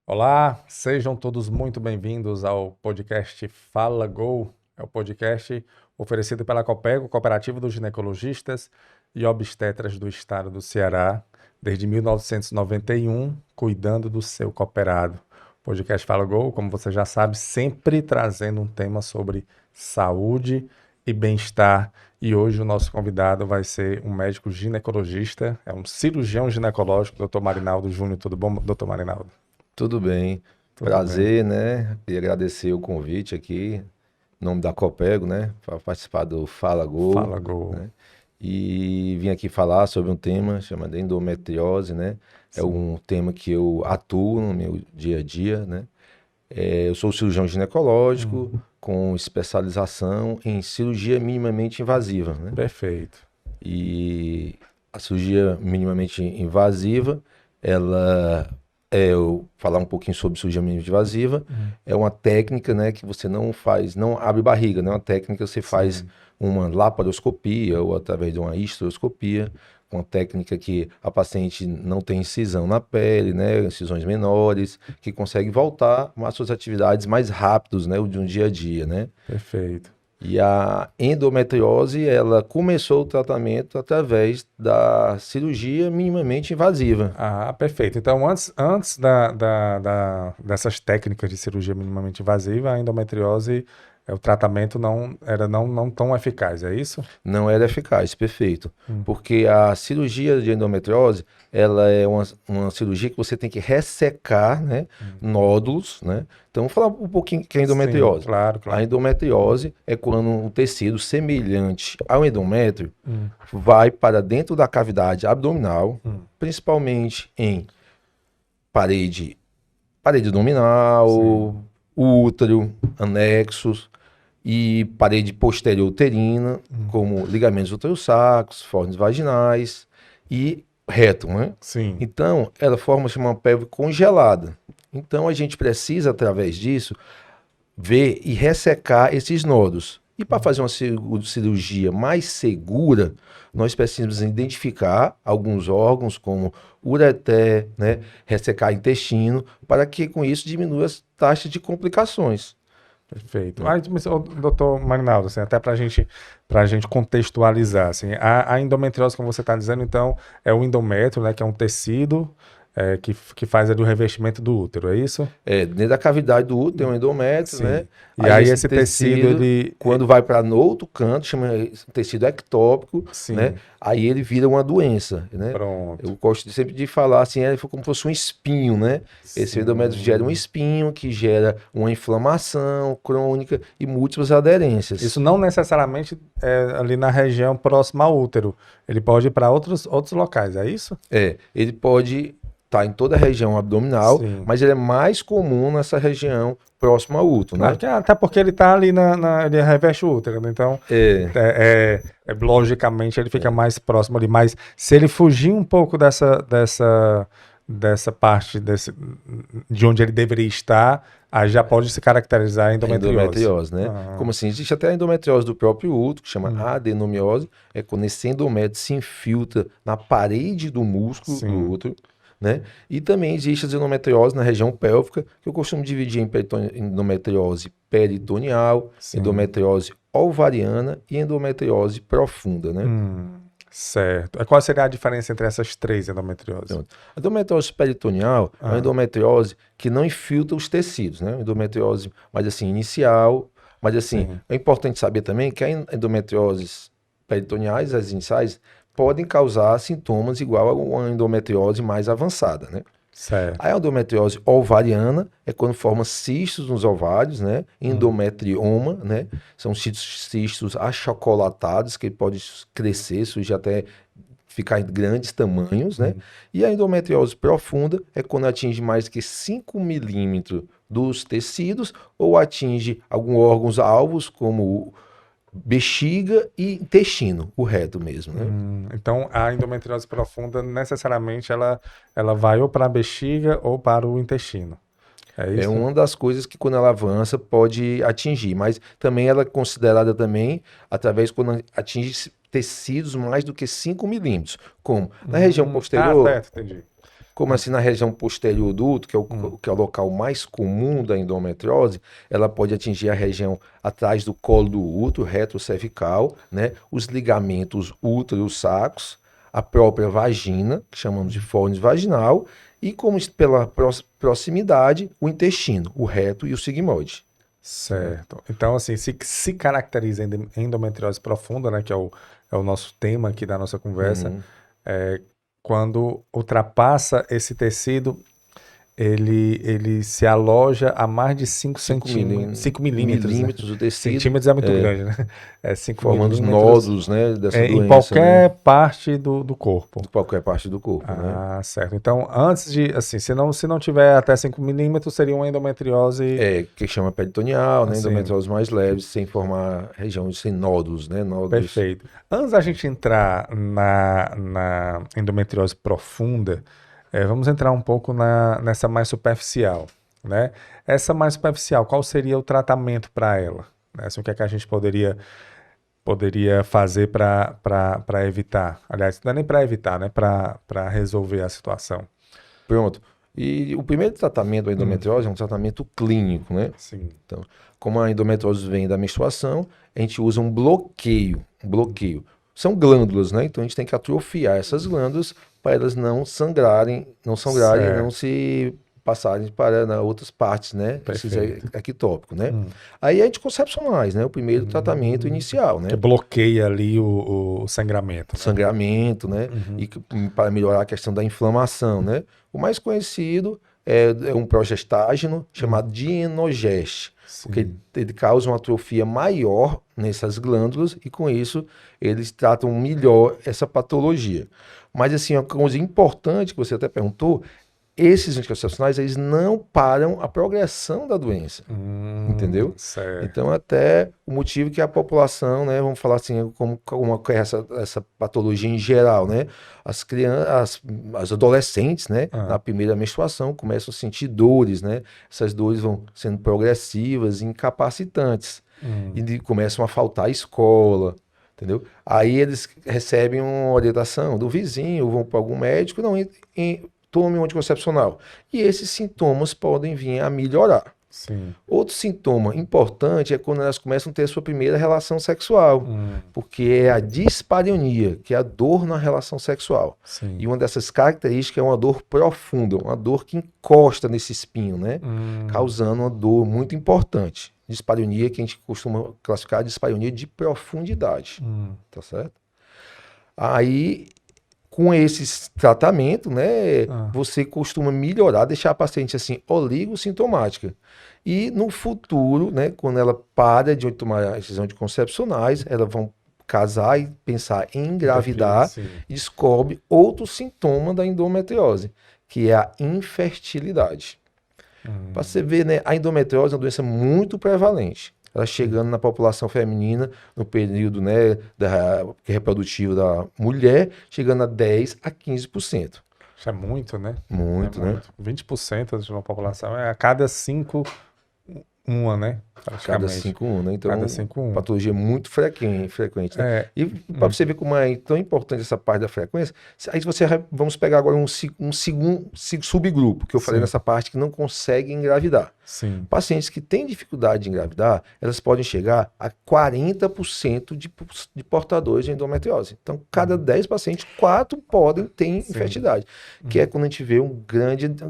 Olá, sejam todos muito bem-vindos ao podcast Fala Gol. É o podcast oferecido pela Copego, Cooperativa dos Ginecologistas e Obstetras do Estado do Ceará, desde 1991, cuidando do seu cooperado. O podcast Fala Gol, como você já sabe, sempre trazendo um tema sobre saúde e bem-estar. E hoje o nosso convidado vai ser um médico ginecologista, é um cirurgião ginecológico, Dr. Marinaldo Júnior. Tudo bom, Dr. Marinaldo? Tudo bem, Tudo bem. prazer, né? E agradecer o convite aqui, em nome da Copego, né? Para participar do Fala Gol, Fala Gol. né? E vim aqui falar sobre um tema chamado endometriose, né? É Sim. um tema que eu atuo no meu dia a dia, né? Eu sou cirurgião ginecológico Hum, com especialização em cirurgia minimamente invasiva, né? perfeito. E a cirurgia minimamente invasiva, ela eu falar um pouquinho sobre cirurgia minimamente invasiva, Hum, é uma técnica, né, que você não faz, não abre barriga, né? É uma técnica que você faz sim. uma laparoscopia ou através de uma histeroscopia, uma técnica que a paciente não tem incisão na pele, né, incisões menores, que consegue voltar às suas atividades mais rápidos, né, de um dia a dia, né? Perfeito. E a endometriose, ela começou o tratamento através da cirurgia minimamente invasiva. Ah, perfeito. Então, antes dessas técnicas de cirurgia minimamente invasiva, a endometriose, o tratamento não tão eficaz, é isso? Não era eficaz, perfeito. Hum, Porque a cirurgia de endometriose, ela é uma cirurgia que você tem que ressecar, né, hum. nódulos, né? Então, vamos falar um pouquinho o que é Sim, endometriose. claro, A claro. endometriose é quando um tecido semelhante ao endométrio Hum, vai para dentro da cavidade abdominal, hum. principalmente em parede Sim. abdominal, útero, anexos e parede posterior uterina, Hum, como ligamentos uterossacros, fornos vaginais e reto, né? sim. Então, ela forma uma pelve congelada. Então, a gente precisa, através disso, ver e ressecar esses nodos. E para Hum. fazer uma cirurgia mais segura, nós precisamos identificar alguns órgãos, como ureter, né, ressecar intestino, para que com isso diminua as taxas de complicações. Perfeito. Né? Ah, mas, doutor Marinaldo, assim, até para gente contextualizar, assim, a endometriose, como você está dizendo, então, é o endométrio, né, que é um tecido que faz ali o revestimento do útero, é isso? Dentro da cavidade do útero tem um endométrio, né? Sim. E Aí aí esse esse tecido, tecido, quando vai para no outro canto, chama esse tecido ectópico, né? sim, Aí ele vira uma doença, né? pronto. Eu gosto sempre de falar assim, ele foi como se fosse um espinho, né? Esse endométrio gera um Sim. espinho que gera uma inflamação crônica e múltiplas aderências. Isso não necessariamente é ali na região próxima ao útero. Ele pode ir para outros locais, é isso? Ele pode estar em toda a região abdominal, Sim. mas ele é mais comum nessa região próxima ao útero, Claro né? que até porque ele está ali ele reveste o útero, né? Então, É, logicamente ele fica mais próximo ali. Mas se ele fugir um pouco dessa parte de onde ele deveria estar, aí já pode se caracterizar a a endometriose. endometriose, né? Ah, Como assim? Existe até a endometriose do próprio útero, que chama hum, adenomiose, é quando esse endométrio se infiltra na parede do músculo do sim. útero, né? E também existe a endometriose na região pélvica, que eu costumo dividir em endometriose peritoneal, Sim. endometriose ovariana e endometriose profunda, né? Certo. Qual seria a diferença entre essas três endometrioses? Pronto. A endometriose peritoneal é uma Ah, endometriose que não infiltra os tecidos, né? Uma endometriose mais assim inicial, mas assim, sim. é importante saber também que a endometrioses peritoneais, as iniciais, podem causar sintomas igual a uma endometriose mais avançada, né? A Certo. endometriose ovariana é quando forma cistos nos ovários, né? Hum, Endometrioma, né? São cistos achocolatados que podem crescer, surgir até ficar em grandes tamanhos, né? hum. E a endometriose profunda é quando atinge mais que 5 milímetros dos tecidos ou atinge alguns órgãos alvos, como bexiga e intestino, o reto mesmo, né? Então, a endometriose profunda, necessariamente, ela vai ou para a bexiga ou para o intestino. É É isso? uma das coisas que quando ela avança pode atingir, mas também ela é considerada também através quando atinge tecidos mais do que 5 milímetros, como na região Ah, posterior. certo, entendi. Como assim na região posterior do útero, que é o local mais comum da endometriose, ela pode atingir a região atrás do colo do útero, retrocervical, né? Os ligamentos útero-sacos, a própria vagina, que chamamos de fórnix vaginal, e como pela proximidade, o intestino, o reto e o sigmoide. Certo. Então, assim, se caracteriza endometriose profunda, né, que é o nosso tema aqui da nossa conversa, quando ultrapassa esse tecido, ele se aloja a mais de 5 centímetros, 5 milímetros, né? Milímetros do tecido. Centímetros é muito grande, né? 5 formando os milímetros nódulos, né, dessa doença. em qualquer parte do corpo. Em qualquer parte do corpo, né? Ah, certo. Então, antes de, assim, se não tiver até 5 milímetros, seria uma endometriose... Que chama peritoneal, né? Assim. Endometriose mais leve, sem formar regiões, sem nódulos, né? Nódulos. Perfeito. Antes da gente entrar na endometriose profunda, vamos entrar um pouco nessa mais superficial, né? Essa mais superficial, qual seria o tratamento para ela? Assim, o que é que a gente poderia fazer para evitar? Aliás, não é nem para evitar, né? Para resolver a situação. Pronto. E o primeiro tratamento da endometriose é um tratamento clínico, né? Sim. Então, como a endometriose vem da menstruação, a gente usa um bloqueio. São glândulas, né? Então a gente tem que atrofiar essas glândulas para elas não sangrarem, não se passarem para outras partes, né? Esses ectópicos, né? Aí é anticoncepcionais, né? O primeiro tratamento inicial, né? Que bloqueia ali o sangramento. Né? Sangramento, né? E para melhorar a questão da inflamação, né? O mais conhecido é um progestágeno chamado Dienogest, porque ele causa uma atrofia maior nessas glândulas e com isso eles tratam melhor essa patologia. Mas assim, uma coisa importante que você até perguntou, esses anticoncepcionais, eles não param a progressão da doença, entendeu? Certo. Então, até o motivo que a população, né, vamos falar assim, como é essa patologia em geral, né? As crianças, as adolescentes, né, na primeira menstruação, começam a sentir dores, né? Essas dores vão sendo progressivas, incapacitantes, e começam a faltar à escola, entendeu? Aí eles recebem uma orientação do vizinho, vão para algum médico, não, tome um anticoncepcional. E esses sintomas podem vir a melhorar. Sim. Outro sintoma importante é quando elas começam a ter a sua primeira relação sexual, porque é a dispareunia, que é a dor na relação sexual. Sim. E uma dessas características é uma dor profunda, uma dor que encosta nesse espinho, né? Causando uma dor muito importante. Dispareunia, que a gente costuma classificar a dispareunia de profundidade, tá certo? Aí, com esse tratamento, né, você costuma melhorar, deixar a paciente assim, oligossintomática. E no futuro, né, quando ela para de tomar esses anticoncepcionais, elas vão casar e pensar em engravidar e descobre outro sintoma da endometriose, que é a infertilidade. Para você ver, né, a endometriose é uma doença muito prevalente. Ela chegando na população feminina, no período, né, reprodutivo da mulher, chegando a 10% a 15%. Isso é muito, né? Muito, né? 20% de uma população é a cada 5, uma, né? Cada 5, uma, né? Então, cada 5, uma. Patologia muito frequente, né? E para você ver como é tão importante essa parte da frequência, aí vamos pegar agora um segundo subgrupo, que eu falei nessa parte, que não consegue engravidar. Sim. Pacientes que têm dificuldade de engravidar, elas podem chegar a 40% de portadores de endometriose. Então, cada 10 pacientes, 4 podem ter infertilidade. Que é quando a gente vê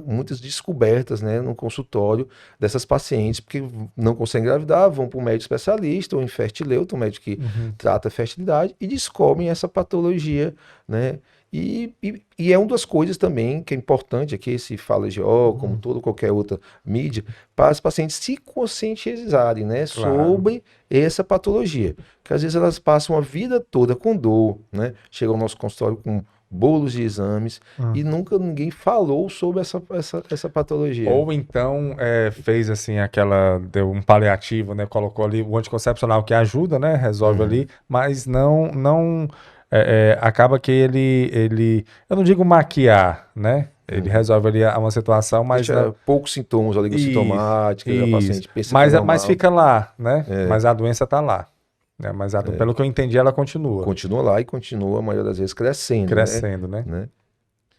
muitas descobertas, né, no consultório dessas pacientes, porque não conseguem engravidar, vão para um médico especialista, ou infertileuta, um médico que trata a fertilidade, e descobrem essa patologia, né? E é uma das coisas também que é importante aqui, se fala de como qualquer outra mídia, para as pacientes se conscientizarem, né, sobre essa patologia. Porque às vezes elas passam a vida toda com dor, né? Chegam ao nosso consultório com bolos de exames e nunca ninguém falou sobre essa patologia. Ou então fez assim deu um paliativo, né? Colocou ali o anticoncepcional que ajuda, né? Resolve ali, mas não acaba que ele eu não digo maquiar, né? Ele resolve ali uma situação, mas poucos sintomas, oligossintomática, a paciente pensa mas fica lá, né? Mas a doença está lá. Né? Mas pelo que eu entendi, ela continua. Continua lá e continua, a maioria das vezes, crescendo. Crescendo, né?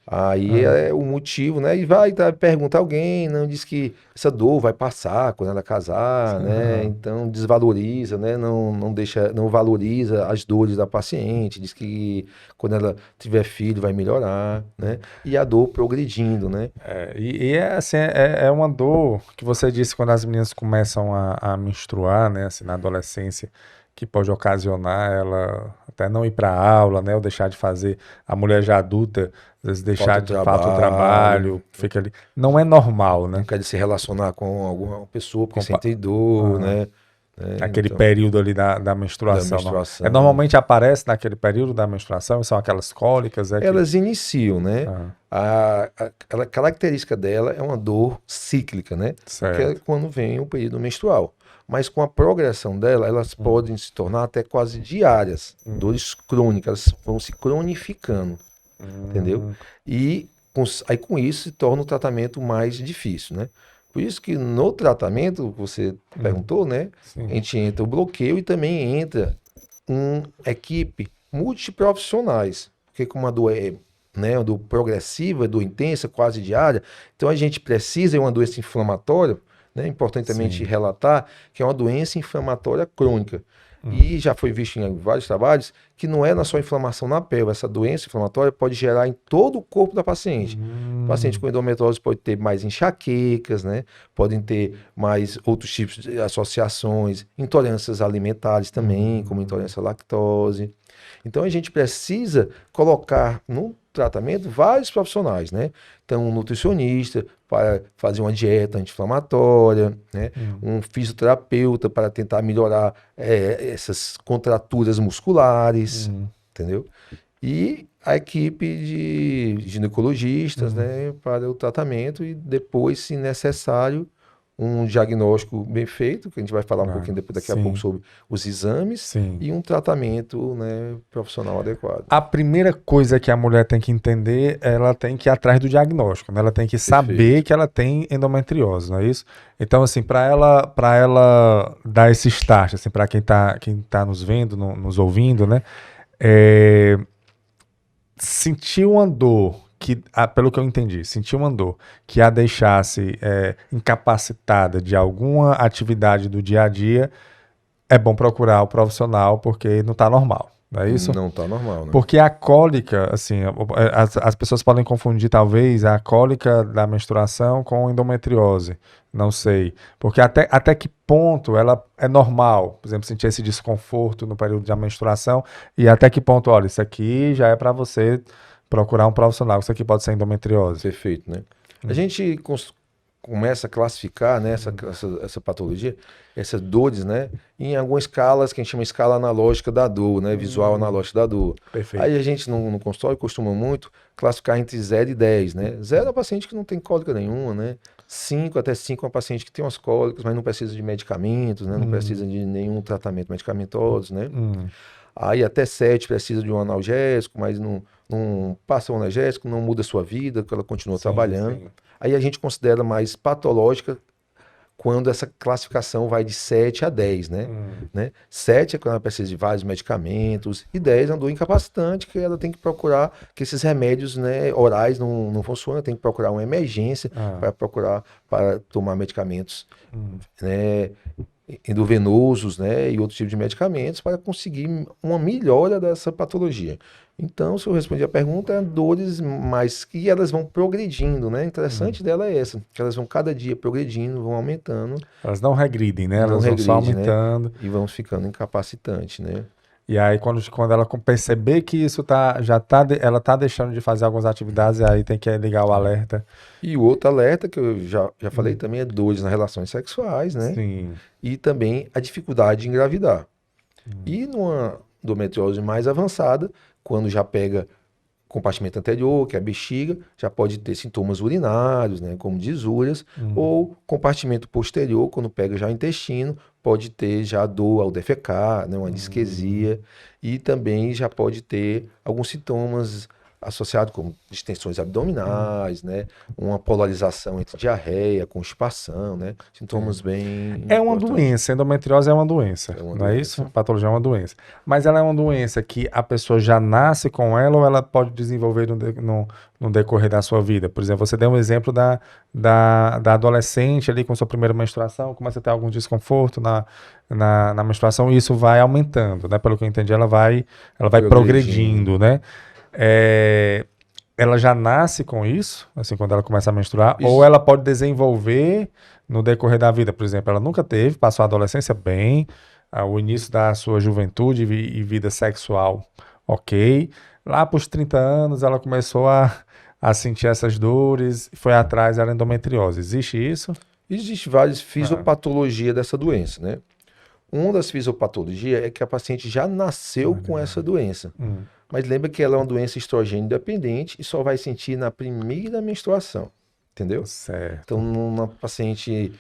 Aí é o motivo, né? E vai pergunta a alguém, não diz que essa dor vai passar quando ela casar, né? Então desvaloriza, né? Não deixa, não valoriza as dores da paciente, diz que quando ela tiver filho vai melhorar, né? E a dor progredindo, né? E é assim, é uma dor que você disse quando as meninas começam a menstruar, né, assim, na adolescência, que pode ocasionar ela até não ir para aula, né, ou deixar de fazer, a mulher já adulta, às vezes deixar de falta o trabalho, fica ali. Não é normal, Não né? quer se relacionar com alguma pessoa porque Compa- sente dor, ah, né? aquele Então, período ali da da menstruação. Não. menstruação. Normalmente aparece naquele período da menstruação, são aquelas cólicas, é que. Elas iniciam, né? Ah, A característica dela é uma dor cíclica, né? Que é certo. quando vem o período menstrual. Mas com a progressão dela, elas podem se tornar até quase diárias, dores crônicas, elas vão se cronificando, entendeu? Hum, E aí com isso se torna o tratamento mais difícil, né? Por isso que no tratamento, você perguntou, né? A sim. gente entra o bloqueio e também entra uma equipe multiprofissionais, porque como a dor é, né, uma dor progressiva, dor intensa, quase diária, então a gente precisa, é uma doença inflamatória, né, é importante também te Sim. relatar que é uma doença inflamatória crônica. E já foi visto em vários trabalhos que não é na só inflamação na pele, essa doença inflamatória pode gerar em todo o corpo da paciente. O paciente com endometriose pode ter mais enxaquecas, né? Podem ter mais outros tipos de associações, intolerâncias alimentares também, como intolerância à lactose. Então a gente precisa colocar no tratamento vários profissionais, né? Então, um nutricionista para fazer uma dieta anti-inflamatória, né? Um fisioterapeuta para tentar melhorar essas contraturas musculares, entendeu? E a equipe de ginecologistas, né, para o tratamento e depois, se necessário, um diagnóstico bem feito, que a gente vai falar um Ah, pouquinho depois, daqui a pouco sim, sobre os exames sim. e um tratamento, né, profissional adequado. A primeira coisa que a mulher tem que entender, ela tem que ir atrás do diagnóstico, né? Ela tem que saber Perfeito. que ela tem endometriose, não é isso? Então, assim, para ela dar esse start, assim, para quem tá nos vendo, nos ouvindo, né? É, sentir uma dor pelo que eu entendi, sentir uma dor que a deixasse incapacitada de alguma atividade do dia a dia, é bom procurar o profissional porque não está normal, não é isso? Não tá normal, né? Porque a cólica, assim, as pessoas podem confundir talvez a cólica da menstruação com endometriose, não sei. Porque até que ponto ela é normal, por exemplo, sentir esse desconforto no período da menstruação e até que ponto, olha, isso aqui já é para você procurar um profissional, isso aqui pode ser endometriose. Perfeito, né? A gente começa a classificar, né, essa patologia, essas dores, né, em algumas escalas que a gente chama de escala analógica da dor, né, visual analógica da dor. Perfeito. Aí a gente no consultório costuma muito classificar entre 0 e 10, né? 0 é a paciente que não tem cólica nenhuma, né? 5 até 5 é uma paciente que tem umas cólicas, mas não precisa de medicamentos, né? Não precisa de nenhum tratamento medicamentoso, né? Aí até 7 precisa de um analgésico, mas não passa o analgésico, não muda a sua vida, que ela continua trabalhando. Sim. Aí a gente considera mais patológica quando essa classificação vai de 7 a 10, né? 7 é quando ela precisa de vários medicamentos, e 10 é uma dor incapacitante que ela tem que procurar, que esses remédios, né, orais não funcionam, tem que procurar uma emergência para tomar medicamentos, né, endovenosos, né, e outros tipos de medicamentos para conseguir uma melhora dessa patologia. Então, se eu respondi a pergunta, é dores mais que elas vão progredindo, né? Interessante dela é essa, que elas vão cada dia progredindo, vão aumentando, Elas não regridem, né? não Elas vão só regride, né? aumentando. E vão ficando incapacitante, né? E aí, quando ela perceber que isso ela tá deixando de fazer algumas atividades, aí tem que ligar o alerta. E o outro alerta que eu já falei também é dores nas relações sexuais, né? Sim. E também a dificuldade de engravidar. E numa endometriose mais avançada, quando já pega compartimento anterior, que é a bexiga, já pode ter sintomas urinários, né, como disúrias, ou compartimento posterior, quando pega já o intestino, pode ter já dor ao defecar, né, uma disquesia, e também já pode ter alguns sintomas associado com distensões abdominais, né? Uma polarização entre diarreia, constipação, né? Sintomas bem É uma importantes. doença, endometriose é uma doença, É uma não é doença. isso? Patologia é uma doença. Mas ela é uma doença que a pessoa já nasce com ela ou ela pode desenvolver no decorrer da sua vida? Por exemplo, você deu um exemplo da adolescente ali com sua primeira menstruação, começa a ter algum desconforto na menstruação e isso vai aumentando, né? Pelo que eu entendi, ela vai progredindo, né? Ela já nasce com isso, assim, quando ela começa a menstruar, Isso. ou ela pode desenvolver no decorrer da vida. Por exemplo, ela nunca teve, passou a adolescência bem, o início da sua juventude e vida sexual, ok. Lá para os 30 anos, ela começou a sentir essas dores, foi atrás da endometriose. Existe isso? Existe várias fisiopatologias dessa doença, né? Uma das fisiopatologias é que a paciente já nasceu com essa doença. Mas lembra que ela é uma doença estrogênio dependente e só vai sentir na primeira menstruação, entendeu? Certo. Então, numa paciente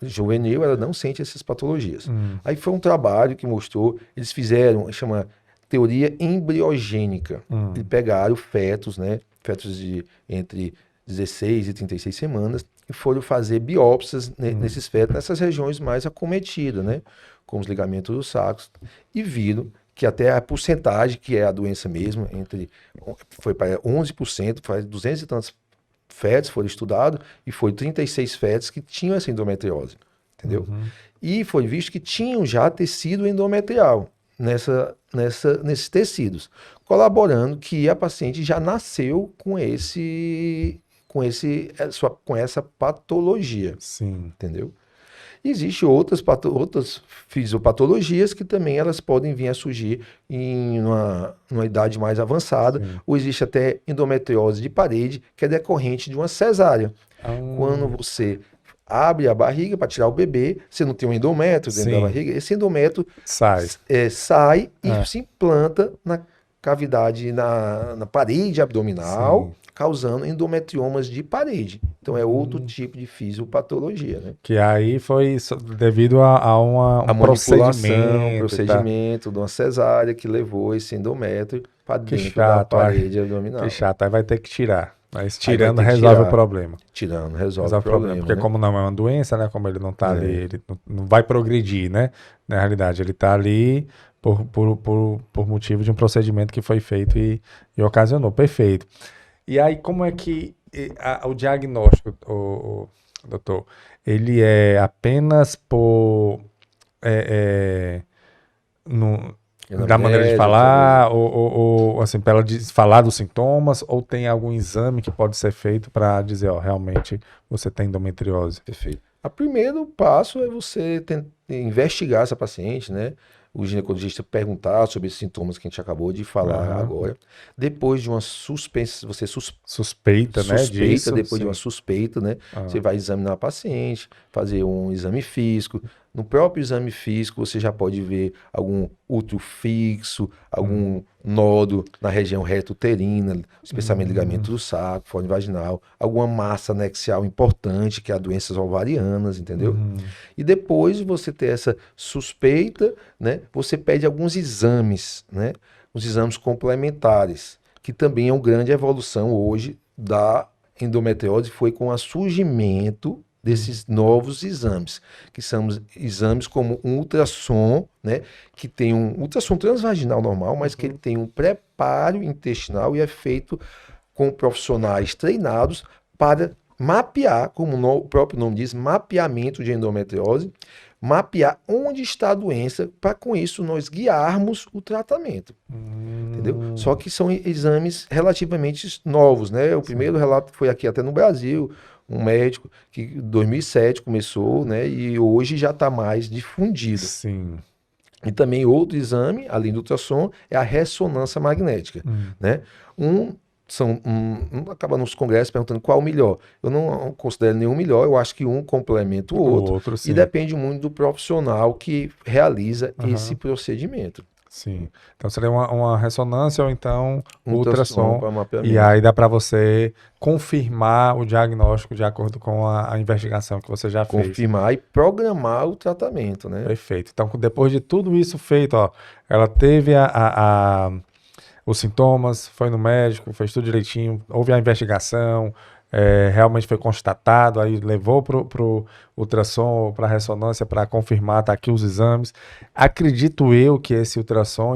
juvenil, ela não sente essas patologias. Aí foi um trabalho que mostrou, eles fizeram, chama teoria embriogênica. Eles pegaram fetos, né? Fetos de entre 16 e 36 semanas e foram fazer biópsias nesses fetos, nessas regiões mais acometidas, né? Como os ligamentos dos sacos, e viram que até a porcentagem, que é a doença mesmo, foi para 11%, faz 200 e tantos fetos foram estudados, e foi 36 fetos que tinham essa endometriose, entendeu? E foi visto que tinham já tecido endometrial nesses tecidos, colaborando que a paciente já nasceu com essa patologia, Sim. entendeu? Existem outras fisiopatologias que também elas podem vir a surgir numa idade mais avançada, ou existe até endometriose de parede, que é decorrente de uma cesárea. Quando você abre a barriga para tirar o bebê, você não tem um endométrio dentro da barriga, esse endométrio sai e se implanta na cavidade, na parede abdominal, causando endometriomas de parede. Então é outro tipo de fisiopatologia, né? Que aí foi devido a um procedimento de uma cesárea que levou esse endométrio para dentro da parede abdominal. Que chato, aí vai ter que tirar. Mas tirando resolve o problema. Tirando resolve o problema. Porque né? Como não é uma doença, né? Como ele não está ali, ele não vai progredir, né? Na realidade, ele está ali por motivo de um procedimento que foi feito e ocasionou. Perfeito. E aí, como é que o diagnóstico, doutor, ele é apenas da maneira de falar, ou assim, para ela falar dos sintomas, ou tem algum exame que pode ser feito para dizer, ó, realmente você tem endometriose? Perfeito. O primeiro passo é você investigar essa paciente, né? O ginecologista perguntar sobre esses sintomas que a gente acabou de falar agora. Depois de uma suspeita, você suspeita, né? Depois de uma suspeita, né? Você vai examinar a paciente, fazer um exame físico. No próprio exame físico, você já pode ver algum útero fixo, algum nódo na região reto-uterina, especialmente ligamento do saco, fórmula vaginal, alguma massa anexial importante, que é a doenças ovarianas, entendeu? E depois de você ter essa suspeita, né, você pede alguns exames, né, os exames complementares, que também é uma grande evolução hoje da endometriose, foi com o surgimento desses novos exames, que são exames como um ultrassom, né, que tem um ultrassom transvaginal normal, mas que ele tem um preparo intestinal e é feito com profissionais treinados para mapear, como o próprio nome diz, mapeamento de endometriose, mapear onde está a doença, para com isso nós guiarmos o tratamento. Entendeu? Só que são exames relativamente novos, né? O primeiro relato foi aqui até no Brasil, um médico que em 2007 começou, né? E hoje já está mais difundido. Sim. E também outro exame, além do ultrassom, é a ressonância magnética, né? Acaba nos congressos perguntando qual o melhor. Eu não considero nenhum melhor, eu acho que um complementa o outro e depende muito do profissional que realiza esse procedimento. Sim. Então seria uma ressonância ou então ultrassom. Para e aí dá para você confirmar o diagnóstico de acordo com a investigação que você já fez. Confirmar e programar o tratamento, né? Perfeito. Então depois de tudo isso feito, ó, ela teve a os sintomas, foi no médico, fez tudo direitinho, houve a investigação, realmente foi constatado, aí levou pro ultrassom, para ressonância, para confirmar, tá aqui os exames. Acredito eu que esse ultrassom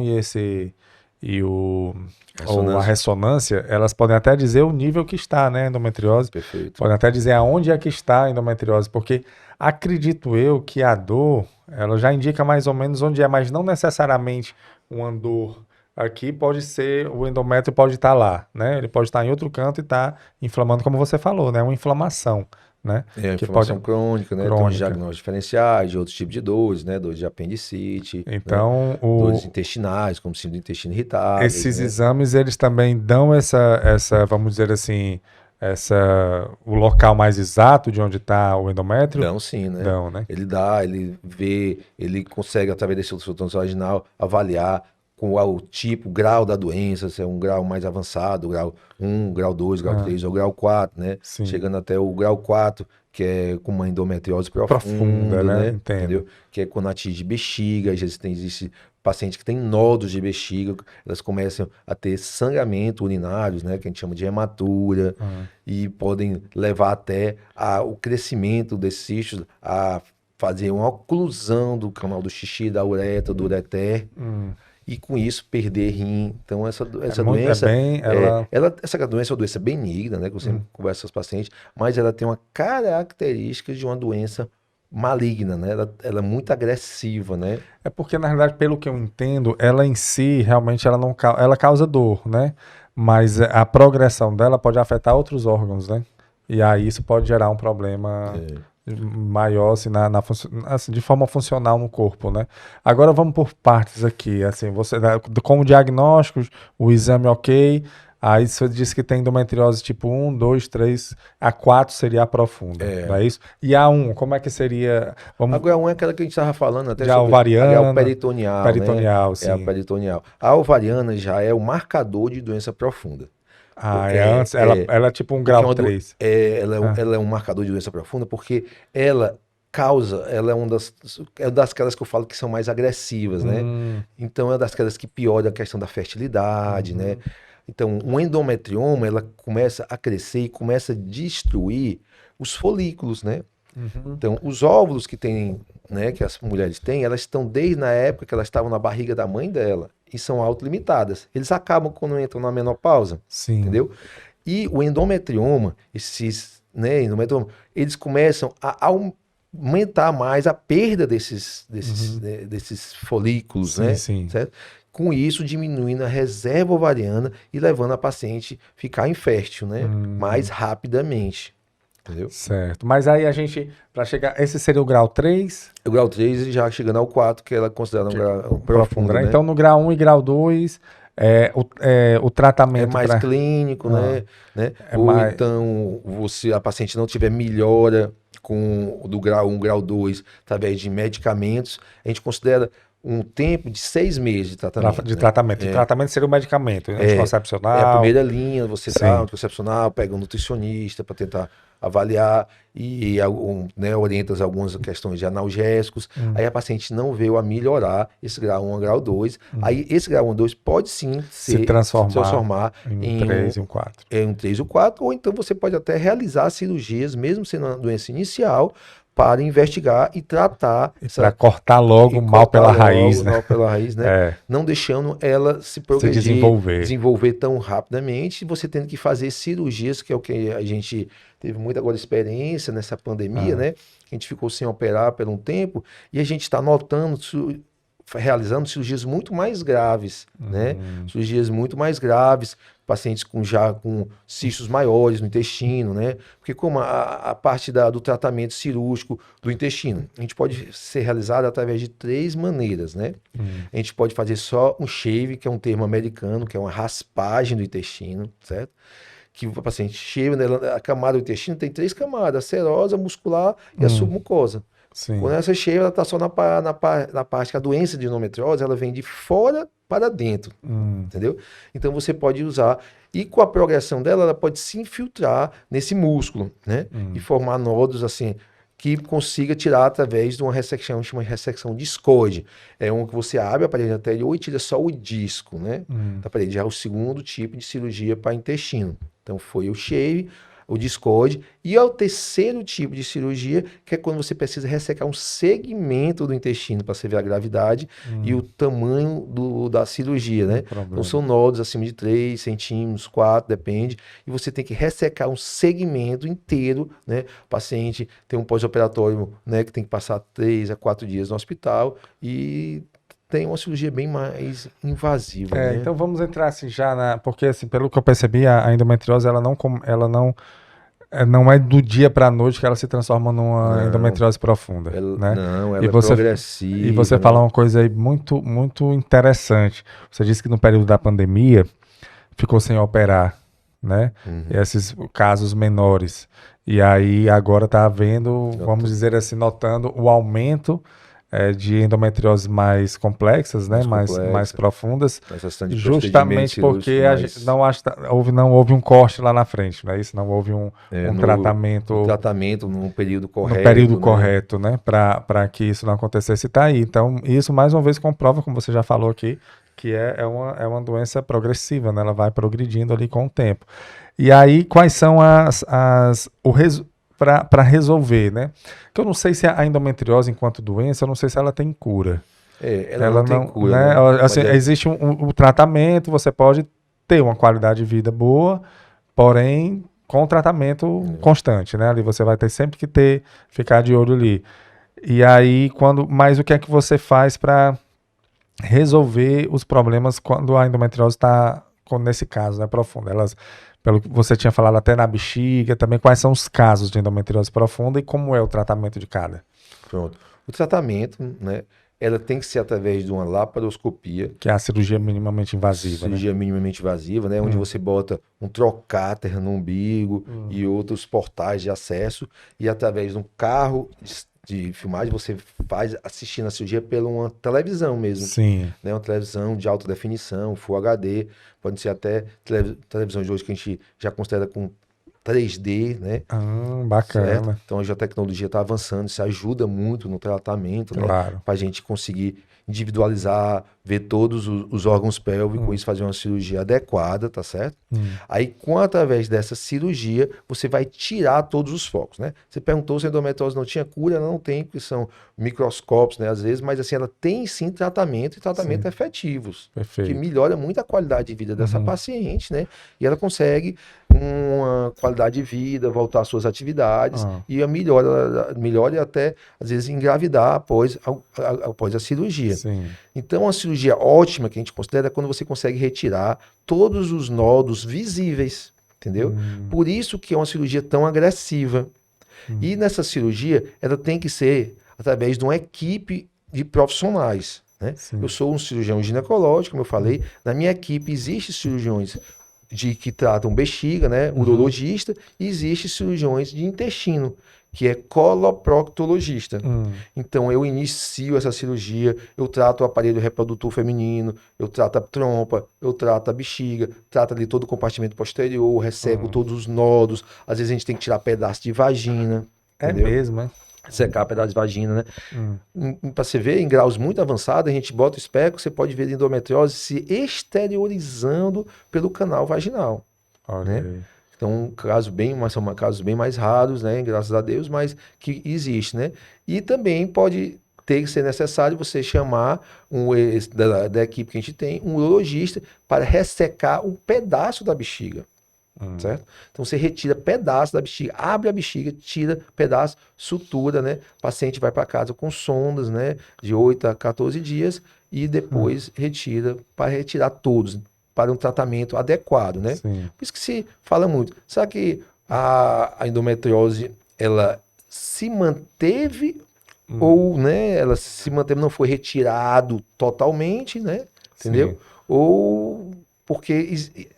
ou a ressonância, elas podem até dizer o nível que está, né, a endometriose. Perfeito. Podem até dizer aonde é que está a endometriose, porque acredito eu que a dor, ela já indica mais ou menos onde é, mas não necessariamente uma dor aqui pode ser, o endométrio pode estar lá, né? Ele pode estar em outro canto e estar inflamando, como você falou, né? Uma inflamação, né? Inflamação crônica, né? Tem os diagnósticos diferenciais de outros tipos de dores, né? Dores de apendicite, então, né? Dores intestinais, como síndrome do intestino irritável. Esses exames, eles também dão essa, vamos dizer assim, o local mais exato de onde está o endométrio? Dão sim, né? Dão, né? Ele vê, ele consegue, através desse ultrassom vaginal, avaliar qual o tipo, grau da doença, se é um grau mais avançado, grau 1, grau 2, grau 3 ou grau 4, né? Sim. Chegando até o grau 4, que é com uma endometriose profunda, né? Entendeu? Que é quando atinge bexiga, existe pacientes que têm nódulos de bexiga, elas começam a ter sangramento urinários, né? Que a gente chama de hematura, e podem levar até o crescimento desses cistos, a fazer uma oclusão do canal do xixi, da uretra, do ureter, e com isso perder rim. Então essa doença, essa doença é uma doença benigna, né? Que eu sempre converso com os pacientes, mas ela tem uma característica de uma doença maligna, né? Ela é muito agressiva, né? É porque, na verdade, pelo que eu entendo, ela em si, realmente, ela causa dor, né? Mas a progressão dela pode afetar outros órgãos, né? E aí isso pode gerar um problema maior, assim, assim, de forma funcional no corpo, né? Agora vamos por partes aqui, assim, como diagnóstico, o exame ok, aí você disse que tem endometriose tipo 1, 2, 3, a 4 seria a profunda, não é isso? E a 1, como é que seria? Agora a 1 é aquela que a gente estava falando até sobre a ovariana, a peritoneal, peritoneal, né? sim. É a peritoneal. A ovariana já é o marcador de doença profunda. Ela é tipo um grau 3. Ela é um marcador de doença profunda porque ela é uma das que eu falo que são mais agressivas, né? Então é das que piora a questão da fertilidade, né? Então, um endometrioma, ela começa a crescer e começa a destruir os folículos, né? Então, os óvulos que tem, né, que as mulheres têm, elas estão desde a época que elas estavam na barriga da mãe dela e são autolimitadas. Eles acabam quando entram na menopausa, entendeu? E o endometrioma, eles começam a aumentar mais a perda desses folículos, né? Certo? Com isso, diminuindo a reserva ovariana e levando a paciente a ficar infértil, né? Mais rapidamente. Entendeu? Certo. Mas aí a gente, para chegar, esse seria o grau 3? O grau 3 já chegando ao 4, que ela considera um grau profundo, né? Então, no grau 1 e grau 2, o tratamento... É mais clínico, né? Então, a paciente não tiver melhora do grau 1, grau 2, através de medicamentos, a gente considera um tempo de 6 meses de tratamento. O tratamento seria o medicamento, anticoncepcional. É a primeira linha, você dá um anticoncepcional, pega um nutricionista para tentar avaliar e orienta algumas questões de analgésicos. Aí a paciente não veio a melhorar esse grau 1 a grau 2. Aí esse grau 1 a 2 pode sim se transformar em 3 e um 4. Em um 3 e 4, ou então você pode até realizar cirurgias, mesmo sendo uma doença inicial, para investigar e tratar. Para cortar logo o mal pela raiz, né? Mal pela raiz, né? Não deixando ela se progredir, desenvolver tão rapidamente, você tendo que fazer cirurgias, que é o que a gente teve muita agora experiência nessa pandemia, né? A gente ficou sem operar por um tempo e a gente está notando, realizando cirurgias muito mais graves, né? Cirurgias muito mais graves, pacientes com cistos maiores no intestino, né? Porque como a parte do tratamento cirúrgico do intestino, a gente pode ser realizado através de 3 maneiras, né? A gente pode fazer só um shave, que é um termo americano, que é uma raspagem do intestino, certo? Que o paciente shave, né? A camada do intestino tem 3 camadas, a serosa, a muscular e a submucosa. Quando essa shave, ela está só na parte que a doença de endometriose, ela vem de fora para dentro, entendeu? Então você pode usar, e com a progressão dela, ela pode se infiltrar nesse músculo, né? E formar nódulos assim, que consiga tirar através de uma ressecção, chama de ressecção discoide. É uma que você abre a parede anterior e tira só o disco, né? Da parede. Já é o segundo tipo de cirurgia para intestino. Então foi o shave, o discoide, e é o terceiro tipo de cirurgia, que é quando você precisa ressecar um segmento do intestino para você ver a gravidade e o tamanho da cirurgia, né? Então são nódulos acima de 3 centímetros, 4, depende, e você tem que ressecar um segmento inteiro, né? O paciente tem um pós-operatório, né, que tem que passar 3 a 4 dias no hospital e tem uma cirurgia bem mais invasiva, né? Então vamos entrar assim já porque assim, pelo que eu percebi, a endometriose não é do dia para a noite que ela se transforma numa endometriose profunda, né? Ela é progressiva. E você falou uma coisa aí muito, muito interessante. Você disse que no período da pandemia ficou sem operar, né? Esses casos menores. E aí agora está havendo, vamos dizer assim, notando o aumento de endometrioses mais complexas, né? Mais profundas, justamente porque não houve um corte lá na frente, não é isso? Não houve um tratamento no período correto. No período correto, né? Para que isso não acontecesse, tá aí. Então, isso mais uma vez comprova, como você já falou aqui, que é uma doença progressiva, né? Ela vai progredindo ali com o tempo. E aí, quais são para resolver, né? Que eu não sei se a endometriose enquanto doença, eu não sei se ela tem cura. Ela não tem cura, né? Assim, existe um tratamento, você pode ter uma qualidade de vida boa, porém com tratamento constante, né? Ali você vai ter sempre que ficar de olho ali. E aí, mas o que é que você faz para resolver os problemas quando a endometriose está, nesse caso, né, profunda? Pelo que você tinha falado até na bexiga, também quais são os casos de endometriose profunda e como é o tratamento de cada? Pronto. O tratamento, né, ela tem que ser através de uma laparoscopia. Que é a cirurgia minimamente invasiva, cirurgia minimamente invasiva, né, onde você bota um trocáter no umbigo e outros portais de acesso, e através de um carro de filmagem, você faz assistindo a cirurgia pela uma televisão mesmo. Sim. Né? Uma televisão de alta definição, Full HD, pode ser até televisão de hoje que a gente já considera com 3D, né? Bacana. Certo? Então hoje a tecnologia está avançando, isso ajuda muito no tratamento, claro, né? Para a gente conseguir individualizar, ver todos os órgãos pélvicos, isso fazer uma cirurgia adequada, tá certo? Aí, através dessa cirurgia, você vai tirar todos os focos, né? Você perguntou se a endometriose não tinha cura, ela não tem, porque são microscópios, né? Às vezes, mas assim, ela tem sim tratamento e tratamento efetivos. Perfeito. Que melhora muito a qualidade de vida dessa paciente, né? E ela consegue uma qualidade de vida, voltar às suas atividades e melhora até, às vezes, engravidar após a cirurgia. Sim. Então, a cirurgia ótima que a gente considera é quando você consegue retirar todos os nódulos visíveis, entendeu? Por isso que é uma cirurgia tão agressiva. E nessa cirurgia, ela tem que ser através de uma equipe de profissionais, né? Eu sou um cirurgião ginecológico, como eu falei. Na minha equipe existem cirurgiões que tratam bexiga, né? Urologista, e existem cirurgiões de intestino, que é coloproctologista. Então, eu inicio essa cirurgia, eu trato o aparelho reprodutor feminino, eu trato a trompa, eu trato a bexiga, trato ali todo o compartimento posterior, resseco todos os nódulos, às vezes a gente tem que tirar pedaço de vagina. Entendeu? Mesmo, né? Secar pedaço de vagina, né? Para você ver, em graus muito avançados, a gente bota o especo, você pode ver a endometriose se exteriorizando pelo canal vaginal. Né? Então, são casos bem mais raros, né? Graças a Deus, mas que existe, né? E também pode ter que ser necessário você chamar da equipe que a gente tem, um urologista, para ressecar um pedaço da bexiga. Certo? Então você retira pedaço da bexiga, abre a bexiga, tira pedaço, sutura, né? O paciente vai para casa com sondas, né? De 8 a 14 dias e depois para retirar todos, para um tratamento adequado, né? Sim. Por isso que se fala muito. Sabe que a endometriose, ela se manteve ou, né? Ela se manteve, não foi retirado totalmente, né? Entendeu? Sim. Ou... porque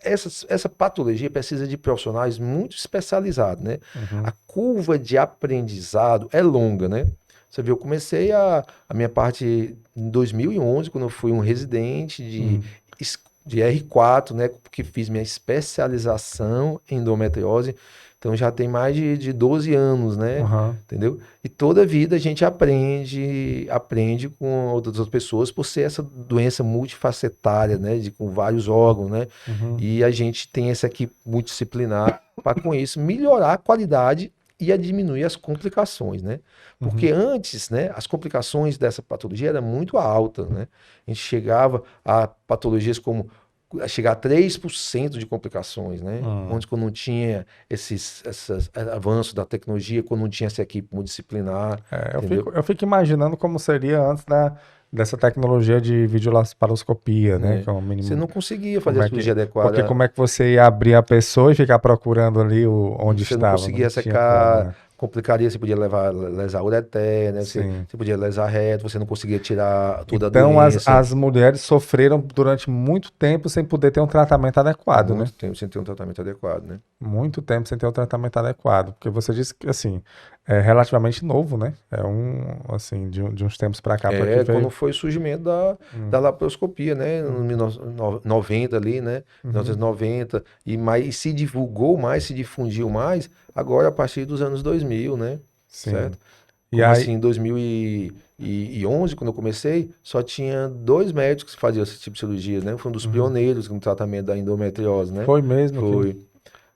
essa patologia precisa de profissionais muito especializados, né? A curva de aprendizado é longa, né? Você viu, eu comecei a minha parte em 2011, quando eu fui um residente de R4, né? Porque fiz minha especialização em endometriose. Então já tem mais de 12 anos, né? Aham. Entendeu? E toda vida a gente aprende com outras pessoas por ser essa doença multifacetária, né? Com vários órgãos, né? Uhum. E a gente tem essa equipe multidisciplinar para com isso melhorar a qualidade e a diminuir as complicações, né? Porque Uhum. antes, né, as complicações dessa patologia eram muito altas, né? A gente chegava a patologias como a chegar a 3% de complicações, né? Hum. Onde quando não tinha esses avanços da tecnologia, quando não tinha essa equipe multidisciplinar, Eu entendeu? fico imaginando como seria antes dessa tecnologia de videolaparoscopia, né? Né? Que é o Você mínimo. não conseguia fazer Como a é que, cirurgia porque adequada. como é que você ia abrir a pessoa e ficar procurando ali onde Você não estava? Não conseguia tinha como, secar, né? complicaria, você podia lesar ureter, né? Sim. Você podia lesar reto, você não conseguia tirar toda a Então doença. as mulheres sofreram durante muito tempo sem poder ter um tratamento adequado, né? Muito tempo sem ter um tratamento adequado, né? Muito tempo sem ter um tratamento adequado. Porque você disse que, assim, é relativamente novo, né? Assim, de uns tempos pra cá, pra que Quando veio. foi o surgimento da laparoscopia, né? No Uhum. 1990 ali, né? Uhum. 1990, e se divulgou mais, se difundiu mais, agora a partir dos anos 2000, né? Sim. Certo? E Como aí, assim, em 2011, quando eu comecei, só tinha 2 médicos que faziam esse tipo de cirurgia, né? Foi um dos uhum. pioneiros no tratamento da endometriose, né? Foi mesmo que. Foi.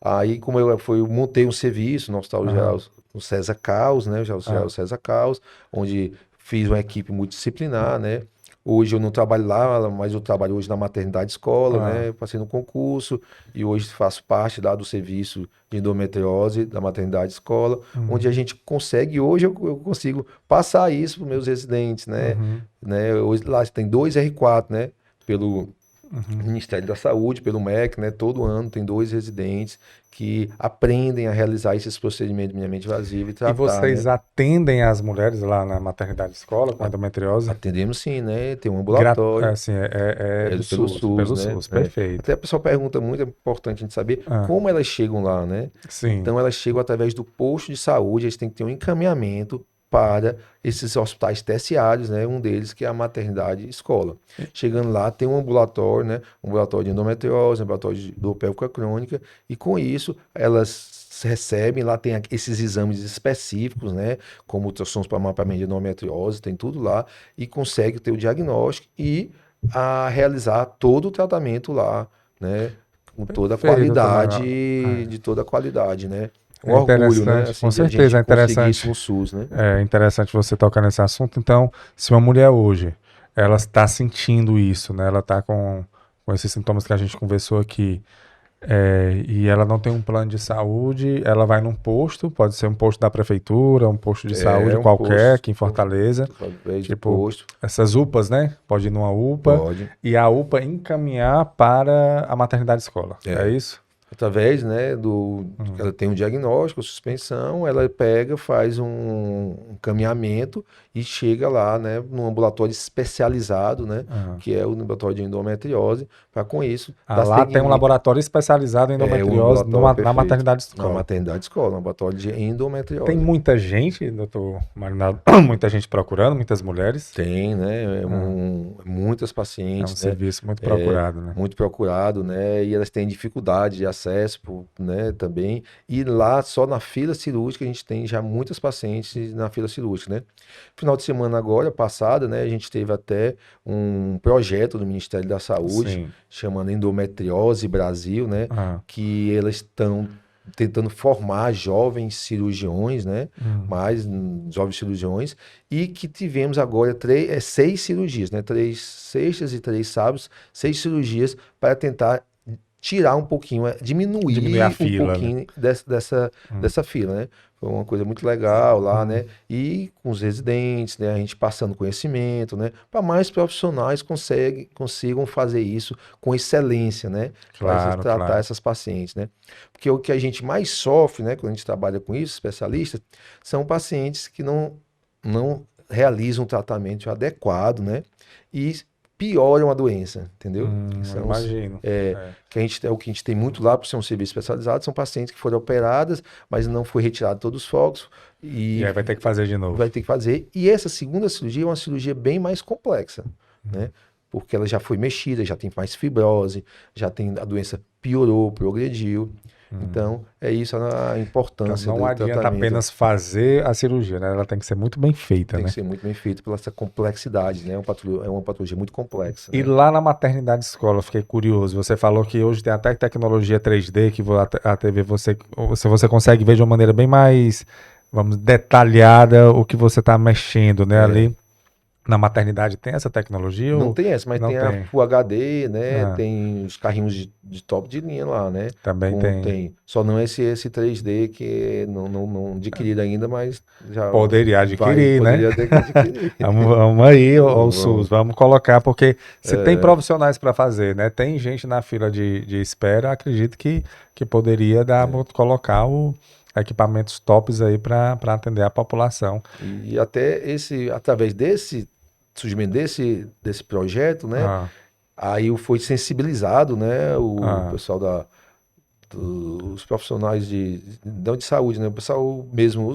Aí, como eu montei um serviço no Hospital Geral, Aham. o César Caos, né? O Ah, César Caos, onde fiz uma equipe multidisciplinar, né? Hoje eu não trabalho lá, mas eu trabalho hoje na maternidade escola, ah. né? Passei no concurso e hoje faço parte lá do serviço de endometriose da maternidade escola, onde Uhum. a gente consegue, hoje eu consigo passar isso para os meus residentes, né? Uhum. Hoje lá tem 2 R4, né? Pelo Uhum. Ministério da Saúde, pelo MEC, né? Todo ano tem 2 residentes que aprendem a realizar esses procedimentos minimamente invasivos e E tratar, vocês né? atendem as mulheres lá na maternidade escola com endometriose? Atendemos sim, né? Tem um ambulatório, Assim, é do pelo SUS, SUS, pelo né? SUS, perfeito. Até a pessoa pergunta muito, é importante a gente saber Ah, como elas chegam lá, né? sim. Então elas chegam através do posto de saúde, eles têm que ter um encaminhamento para esses hospitais terciários, né? Um deles que é a maternidade escola. Chegando lá, tem um ambulatório, né? Um ambulatório de endometriose, um ambulatório de dor pélvica crônica, e com isso elas recebem, lá tem esses exames específicos, né? Como ultrassons para mapeamento de endometriose, tem tudo lá, e consegue ter o diagnóstico e realizar todo o tratamento lá, né? Com toda a Perfeito, doutor Manuel. qualidade, de toda a qualidade, né? Um É orgulho, né? interessante, Assim, com de a certeza gente é conseguir isso interessante. no SUS, né? É interessante você tocar nesse assunto. Então, se uma mulher hoje, ela está sentindo isso, né? Ela está com esses sintomas que a gente conversou aqui, e ela não tem um plano de saúde, ela vai num posto, pode ser um posto da prefeitura, um posto de saúde Um qualquer posto, aqui em Fortaleza, através do tipo posto, essas UPAs, né? Pode ir numa UPA pode. e a UPA encaminhar para a maternidade escola. É É, isso? através, né, Uhum. ela tem um diagnóstico, suspensão, ela pega, faz um encaminhamento e chega lá, né, num ambulatório especializado, né, Aham. que é o ambulatório de endometriose, para com isso Ah, dar lá tem um seguimento. laboratório especializado em É um endometriose ambulatório na perfeito. maternidade Na escola. maternidade escola, um laboratório de Tem endometriose. muita gente, doutor Marinaldo, muita gente procurando, muitas mulheres. Tem, né? Ah, Muitas é um pacientes, né? serviço muito É, procurado, né? muito procurado, né? E elas têm dificuldade de acesso, né? Também. E lá, só na fila cirúrgica, a gente tem já muitas pacientes na fila cirúrgica, né? Final de semana agora, passada, né? A gente teve até um projeto do Ministério da Saúde, Sim. chamando Endometriose Brasil, né? Ah, Que elas estão tentando formar jovens cirurgiões, né? hum, Mais jovens cirurgiões, e que tivemos agora 6 cirurgias, né? 3 sextas e 3 sábados, 6 cirurgias para tentar tirar um pouquinho, diminuir a diminuir um fila, né? pouquinho dessa Hum, dessa fila, né? Foi uma coisa muito legal lá, hum, né? E com os residentes, né? A gente passando conhecimento, né? Para mais profissionais consigam fazer isso com excelência, né? Para claro, tratar claro. essas pacientes, né? Porque o que a gente mais sofre, né? Quando a gente trabalha com isso, especialistas, são pacientes que não realizam um tratamento adequado, né? E pioram a doença, entendeu? Eu São imagino. é, É. o que a gente tem muito lá, por ser um serviço especializado, são pacientes que foram operadas, mas não foi retirado todos os focos E e aí vai ter que fazer de novo. vai ter que fazer. E essa segunda cirurgia é uma cirurgia bem mais complexa, né? Porque ela já foi mexida, já tem mais fibrose, já tem a doença piorou, progrediu. Então, é isso a importância Então, não do adianta tratamento. apenas fazer a cirurgia, né? Ela tem que ser muito bem feita, Tem né? que ser muito bem feito pela essa complexidade, né? É uma patologia muito complexa, E né? lá na maternidade escola, eu fiquei curioso. Você falou que hoje tem até tecnologia 3D, que a TV você consegue ver de uma maneira bem mais, vamos, detalhada o que você está mexendo, né? É. Ali na maternidade tem essa tecnologia Não ou tem essa, mas não tem a tem? Full HD, né? Ah, Tem os carrinhos de top de linha lá, né? também tem. Tem. Só não esse 3D que não adquirido ainda, mas já Poderia adquirir, né? poderia ter que adquirir. Vamos aí, ao SUS, Vamos. vamos colocar, porque se tem profissionais para fazer, né? Tem gente na fila de espera, acredito que poderia colocar equipamentos tops aí para atender a população. E até através desse surgimento desse projeto, né? Ah, Aí foi sensibilizado, né? O ah, pessoal os profissionais não de saúde, né? O pessoal mesmo,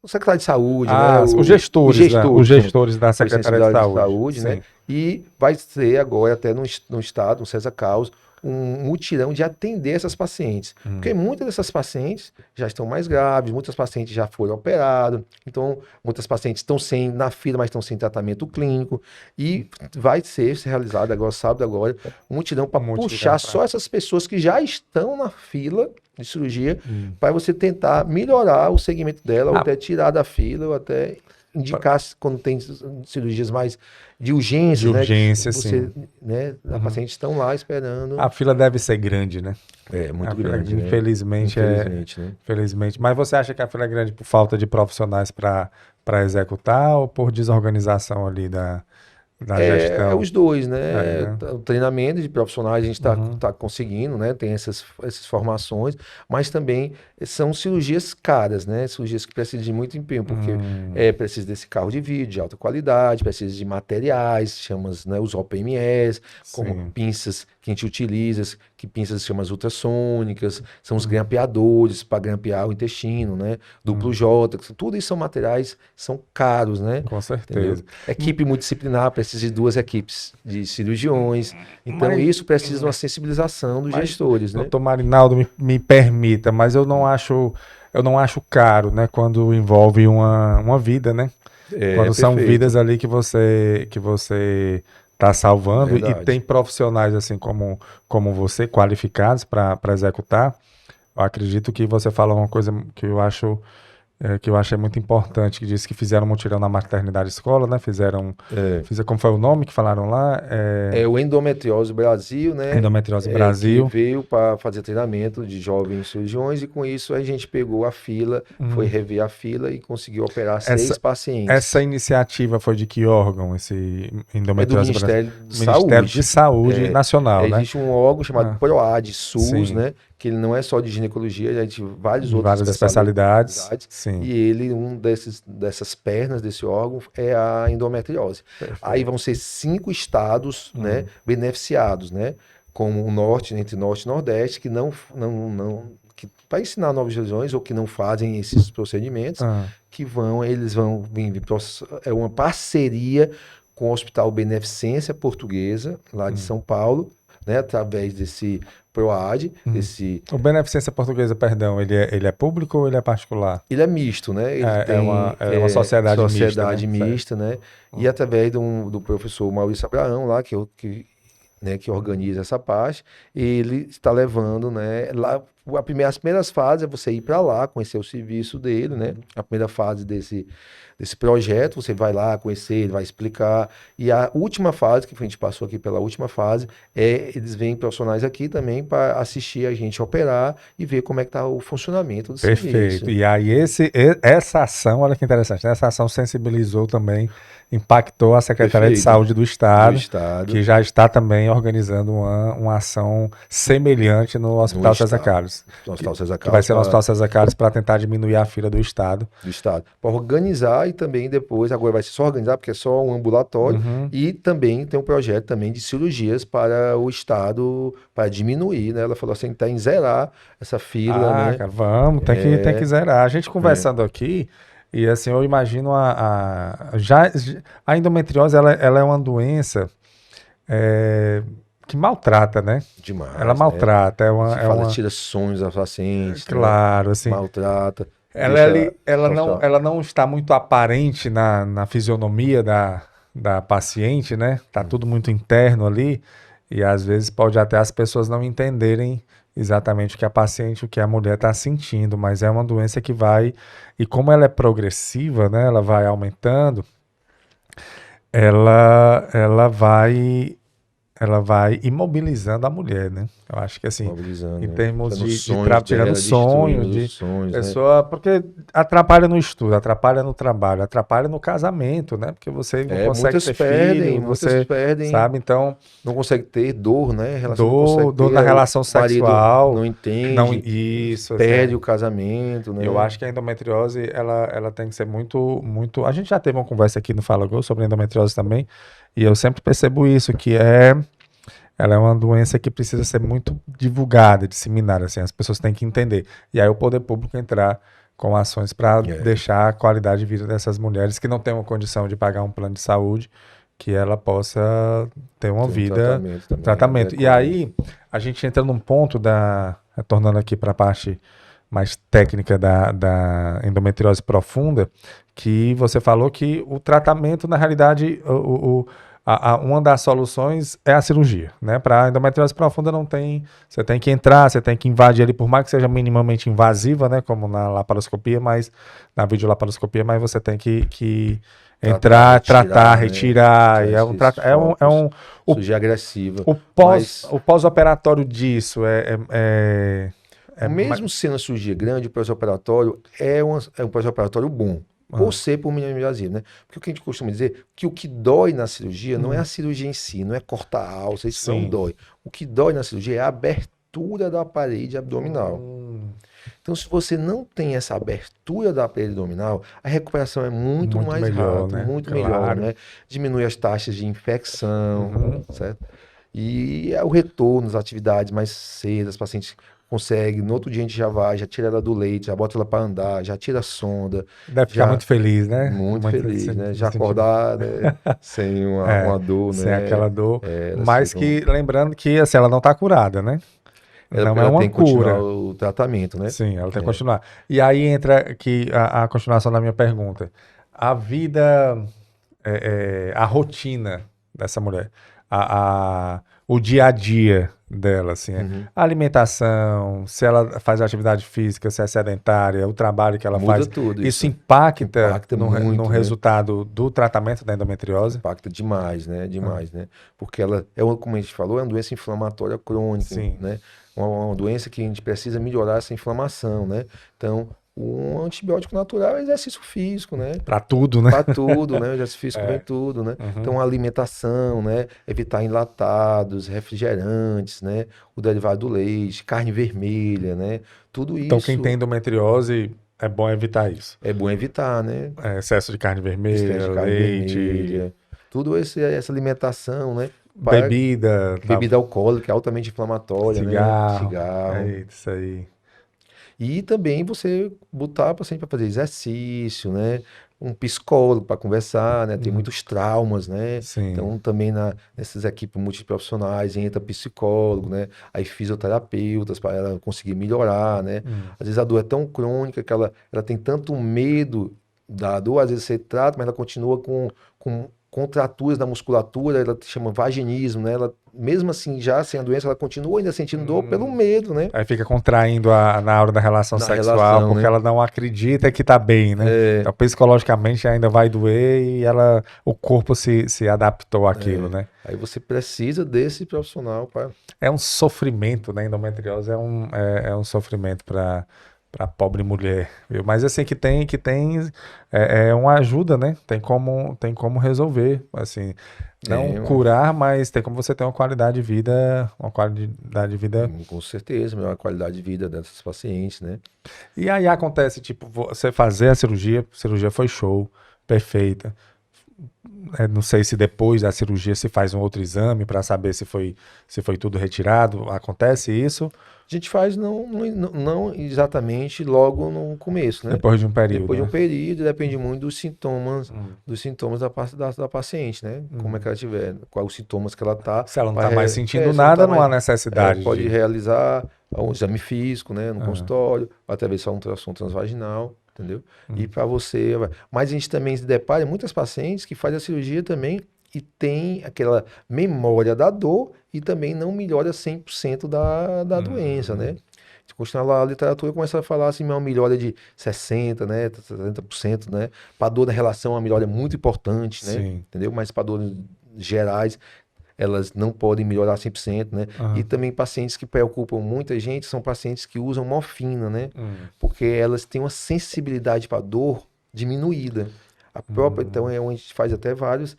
o secretário de saúde, né? os Os gestores, né? Os gestores, pronto. gestores da Foi Secretaria de sensibilizado de Saúde. saúde, né? Sim. E vai ser agora até no estado, no César Caos, um mutirão de atender essas pacientes. Porque muitas dessas pacientes já estão mais graves, muitas pacientes já foram operadas, então muitas pacientes estão na fila, mas estão sem tratamento clínico. E vai ser realizado agora, sábado agora, um mutirão para puxar só essas pessoas que já estão na fila de cirurgia, para você tentar melhorar o segmento dela, ou até tirar da fila, ou até indicar quando tem cirurgias mais de urgência, De urgência, né? Você, sim. né? A paciente estão lá esperando. A fila deve ser grande, né? É muito Fila, grande, né? infelizmente, Infelizmente, né? Infelizmente. Mas você acha que a fila é grande por falta de profissionais para executar ou por desorganização ali da gestão? Os dois, né? Né? O treinamento de profissionais a gente tá conseguindo, né? Tem essas formações, mas também são cirurgias caras, né? Cirurgias que precisam de muito empenho, porque precisa desse carro de vídeo de alta qualidade, precisa de materiais, chamamos, né, os OPMS, como pinças que a gente utiliza, que pinças chamam ultrassônicas, são os grampeadores para grampear o intestino, né? Duplo J, tudo isso são materiais, são caros, né? Com certeza. Entendeu? Equipe multidisciplinar precisa de 2 equipes de cirurgiões, então isso precisa de uma sensibilização dos gestores, né? Doutor Marinaldo, me permita, mas eu não acho caro, né? Quando envolve uma vida, né? Quando são perfeito. vidas ali que você está salvando e Verdade. tem profissionais assim como você, qualificados para executar, eu acredito que você fala uma coisa que eu achei muito importante, que disse que fizeram um mutirão na maternidade escola, né? Fizeram, como foi o nome que falaram lá? É o Endometriose Brasil, né? Endometriose Brasil. Que veio para fazer treinamento de jovens cirurgiões e com isso a gente pegou a fila, foi rever a fila e conseguiu operar 6 pacientes. Essa iniciativa foi de que órgão, esse Endometriose Brasil? Ministério de Ministério de Saúde Nacional, né? Existe um órgão chamado PROAD, SUS, né? Que ele não é só de ginecologia, ele é de várias outras especialidades. Sim. E ele, dessas pernas desse órgão é a endometriose. Perfeito. Aí vão ser 5 estados, né, beneficiados, né? Como o norte, entre norte e nordeste, que que para ensinar novas regiões ou que não fazem esses procedimentos, eles vão vir, é uma parceria com o Hospital Beneficência Portuguesa, lá de São Paulo, né, através desse PROAD, O Beneficência Portuguesa, perdão, ele é público ou ele é particular? Ele é misto, né? Ele tem uma sociedade mista, né? E através do professor Maurício Abraão, lá, que organiza essa parte, ele está levando, né? Lá, as primeiras fases é você ir para lá, conhecer o serviço dele, né? A primeira fase desse projeto, você vai lá conhecer, ele vai explicar. E a última fase, que a gente passou aqui pela última fase, eles vêm profissionais aqui também para assistir a gente operar e ver como é que está o funcionamento do serviço. Perfeito. E aí essa ação, olha que interessante, né? Essa ação sensibilizou também, impactou a Secretaria de Saúde do Estado, que já está também organizando uma ação semelhante no Hospital César Carlos. Que vai ser no Hospital César Carlos para tentar diminuir a fila do Estado. Para organizar e também depois, agora vai ser só organizar, porque é só um ambulatório, e também tem um projeto também de cirurgias para o Estado, para diminuir, né? Ela falou assim, tá em zerar essa fila, né? Cara, vamos, tem que zerar. A gente conversando aqui, e assim, eu imagino a endometriose, ela é uma doença que maltrata, né? Demais, Ela né? maltrata, Se fala, tira sonhos da paciente, né? claro, assim, Maltrata, ela, deixa só. ela não está muito aparente na fisionomia da paciente, né? Tá tudo muito interno ali, e às vezes pode até as pessoas não entenderem exatamente o que a paciente, o que a mulher está sentindo, mas é uma doença que vai, e como ela é progressiva, né? Ela vai aumentando, ela vai imobilizando a mulher, né? Eu acho que assim, Mobilizando, em né? termos Tirando os de sonhos tirando dela, sonhos destruindo os de sonhos, né? pessoa, porque atrapalha no estudo, atrapalha no trabalho, atrapalha no casamento, né? Porque você não consegue ter filho, Muitas você perdem, sabe, então não consegue ter dor, né? Relação não consegue dor ter, na o relação marido sexual, não não entende, isso, assim, perde o casamento, eu né? acho que a endometriose, ela tem que ser muito. A gente já teve uma conversa aqui no Fala Go sobre endometriose também, e eu sempre percebo isso, que ela é uma doença que precisa ser muito divulgada, disseminada, assim, as pessoas têm que entender. E aí o poder público entrar com ações para É, deixar a qualidade de vida dessas mulheres que não têm uma condição de pagar um plano de saúde, que ela possa ter uma tem um vida, tratamento também tratamento. E adequado. aí a gente entra num ponto retornando aqui para a parte mais técnica da endometriose profunda, que você falou que o tratamento, na realidade, uma das soluções é a cirurgia, né? Para a endometriose profunda não tem, você tem que entrar, você tem que invadir ali, por mais que seja minimamente invasiva, né? Como na laparoscopia, mas na videolaparoscopia, mas você tem que entrar, tratar, Retirar, né? retirar, e Tirar é um, esses focos. o, Cirurgia agressiva. o Mas, pós-operatório disso mesmo sendo a cirurgia grande, o pós-operatório é um pós-operatório bom. Por ser por minimizasia, né? Porque o que a gente costuma dizer que o que dói na cirurgia não é a cirurgia em si, não é cortar a alça, isso não sim. dói. O que dói na cirurgia é a abertura da parede abdominal. Então, se você não tem essa abertura da parede abdominal, a recuperação é muito mais melhor, rápida, né? muito melhor, Claro. né? Diminui as taxas de infecção, certo? E é o retorno às atividades mais cedo, as pacientes conseguem, no outro dia a gente já vai, já tira ela do leite, já bota ela para andar, já tira a sonda, Deve ficar já muito feliz, né? muito feliz, né? Já sentido. acordar, né? Sem uma dor, Sem né? aquela dor. Elas Mas ficam... que, lembrando que assim, ela não está curada, né? Não é Ela uma tem que continuar cura. o tratamento, né? Sim, ela tem que continuar. E aí entra aqui a continuação da minha pergunta. A vida, a rotina dessa mulher, o dia a dia dela, assim, a alimentação, se ela faz atividade física, se é sedentária, o trabalho que ela Muda faz, tudo isso isso. impacta muito, no né? resultado do tratamento da endometriose? Impacta demais, né? Demais, né? Porque ela como a gente falou, é uma doença inflamatória crônica, Sim. né? Uma doença que a gente precisa melhorar essa inflamação, né? Então, um antibiótico natural é exercício físico, né? Para tudo, né? Para tudo, né? O exercício físico vem tudo, né? Então, a alimentação, né? Evitar enlatados, refrigerantes, né? O derivado do leite, carne vermelha, né? Tudo Então, quem isso tem endometriose, é bom evitar isso. é bom evitar, né? Excesso de carne vermelha, Excesso de carne leite, vermelha, tudo essa alimentação, né? Para bebida, bebida alcoólica, altamente inflamatória, né? cigarro. Cigarro. É isso aí. E também você botar a paciente para fazer exercício, né? Um psicólogo para conversar, né? Tem muitos traumas, né? Sim. Então também nessas equipes multiprofissionais entra psicólogo, né? Aí fisioterapeutas para ela conseguir melhorar, né? Às vezes a dor é tão crônica que ela tem tanto medo da dor, às vezes você trata, mas ela continua com contraturas da musculatura, ela chama vaginismo, né? Ela, mesmo assim, já sem a doença, ela continua ainda sentindo dor pelo medo, né? Aí fica contraindo na hora da relação Na sexual, relação, porque né? ela não acredita que tá bem, né? Então, psicologicamente ainda vai doer e o corpo se adaptou àquilo, né? Aí você precisa desse profissional para... É um sofrimento, né? Endometriose é um sofrimento para pobre mulher, viu? Mas assim que tem uma ajuda, né? Tem como resolver, assim, não curar, mas tem como você ter uma qualidade de vida. Com certeza, melhor qualidade de vida dessas pacientes, né? E aí acontece, tipo, você fazer a cirurgia foi show, perfeita. não sei se depois da cirurgia se faz um outro exame para saber se foi tudo retirado. Acontece isso? A gente faz não exatamente logo no começo, né? Depois de um período, Depois de um né? período, depende muito dos sintomas da paciente, né? Como é que ela tiver, quais os sintomas que ela tá. Se ela não está mais sentindo se ela nada, tá não há mais, necessidade pode de... realizar um exame físico, né? No Ah, consultório, ou até ver só um ultrassom transvaginal, entendeu? E hum, para você... Mas a gente também se depara, muitas pacientes que fazem a cirurgia também e tem aquela memória da dor e também não melhora 100% da doença, né? Se continuar lá a literatura, começa a falar assim, uma melhora de 60%, né, 70%, né? Para dor da relação, a melhora é muito importante, né? sim. Entendeu? Mas para dores gerais, elas não podem melhorar 100%, né? E Aham. também pacientes que preocupam muita gente são pacientes que usam morfina, né? Hum, Porque elas têm uma sensibilidade para dor diminuída. A própria, então, hum. a gente faz até várias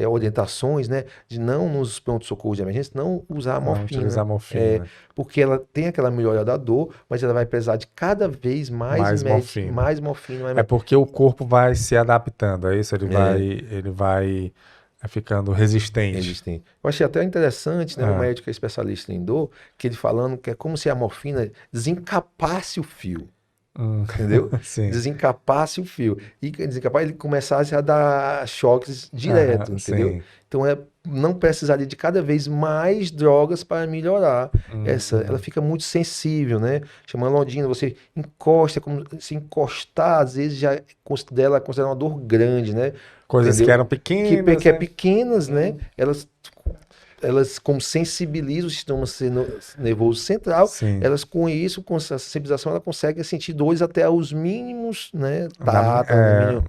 orientações, né? De não, nos pronto-socorros de emergência, não usar a Não morfina. utilizar morfina. Porque ela tem aquela melhora da dor, mas ela vai precisar de cada vez Mais morfina. mais morfina. É porque o corpo vai se adaptando, é isso? É, Ele vai ficando resistente. existem. Eu achei até interessante, né? Um Ah, médico que é especialista em dor, que ele falando que é como se a morfina desencapasse o fio. hum, Entendeu? sim. Desencapasse o fio. E desencapar, ele começasse a dar choques Aham, direto, entendeu? sim. Então não precisaria de cada vez mais drogas para melhorar ela Hum. fica muito sensível, né? Chama Londina, você encosta, como se encostar, às vezes já considera uma dor grande, né? Coisas que Entendeu? eram pequenas, Que é né? pequenas, né? Elas como sensibilizam o sistema nervoso central, Sim. elas com isso, com essa sensibilização, ela consegue sentir dores até os mínimos, né, Na- tato, né, é,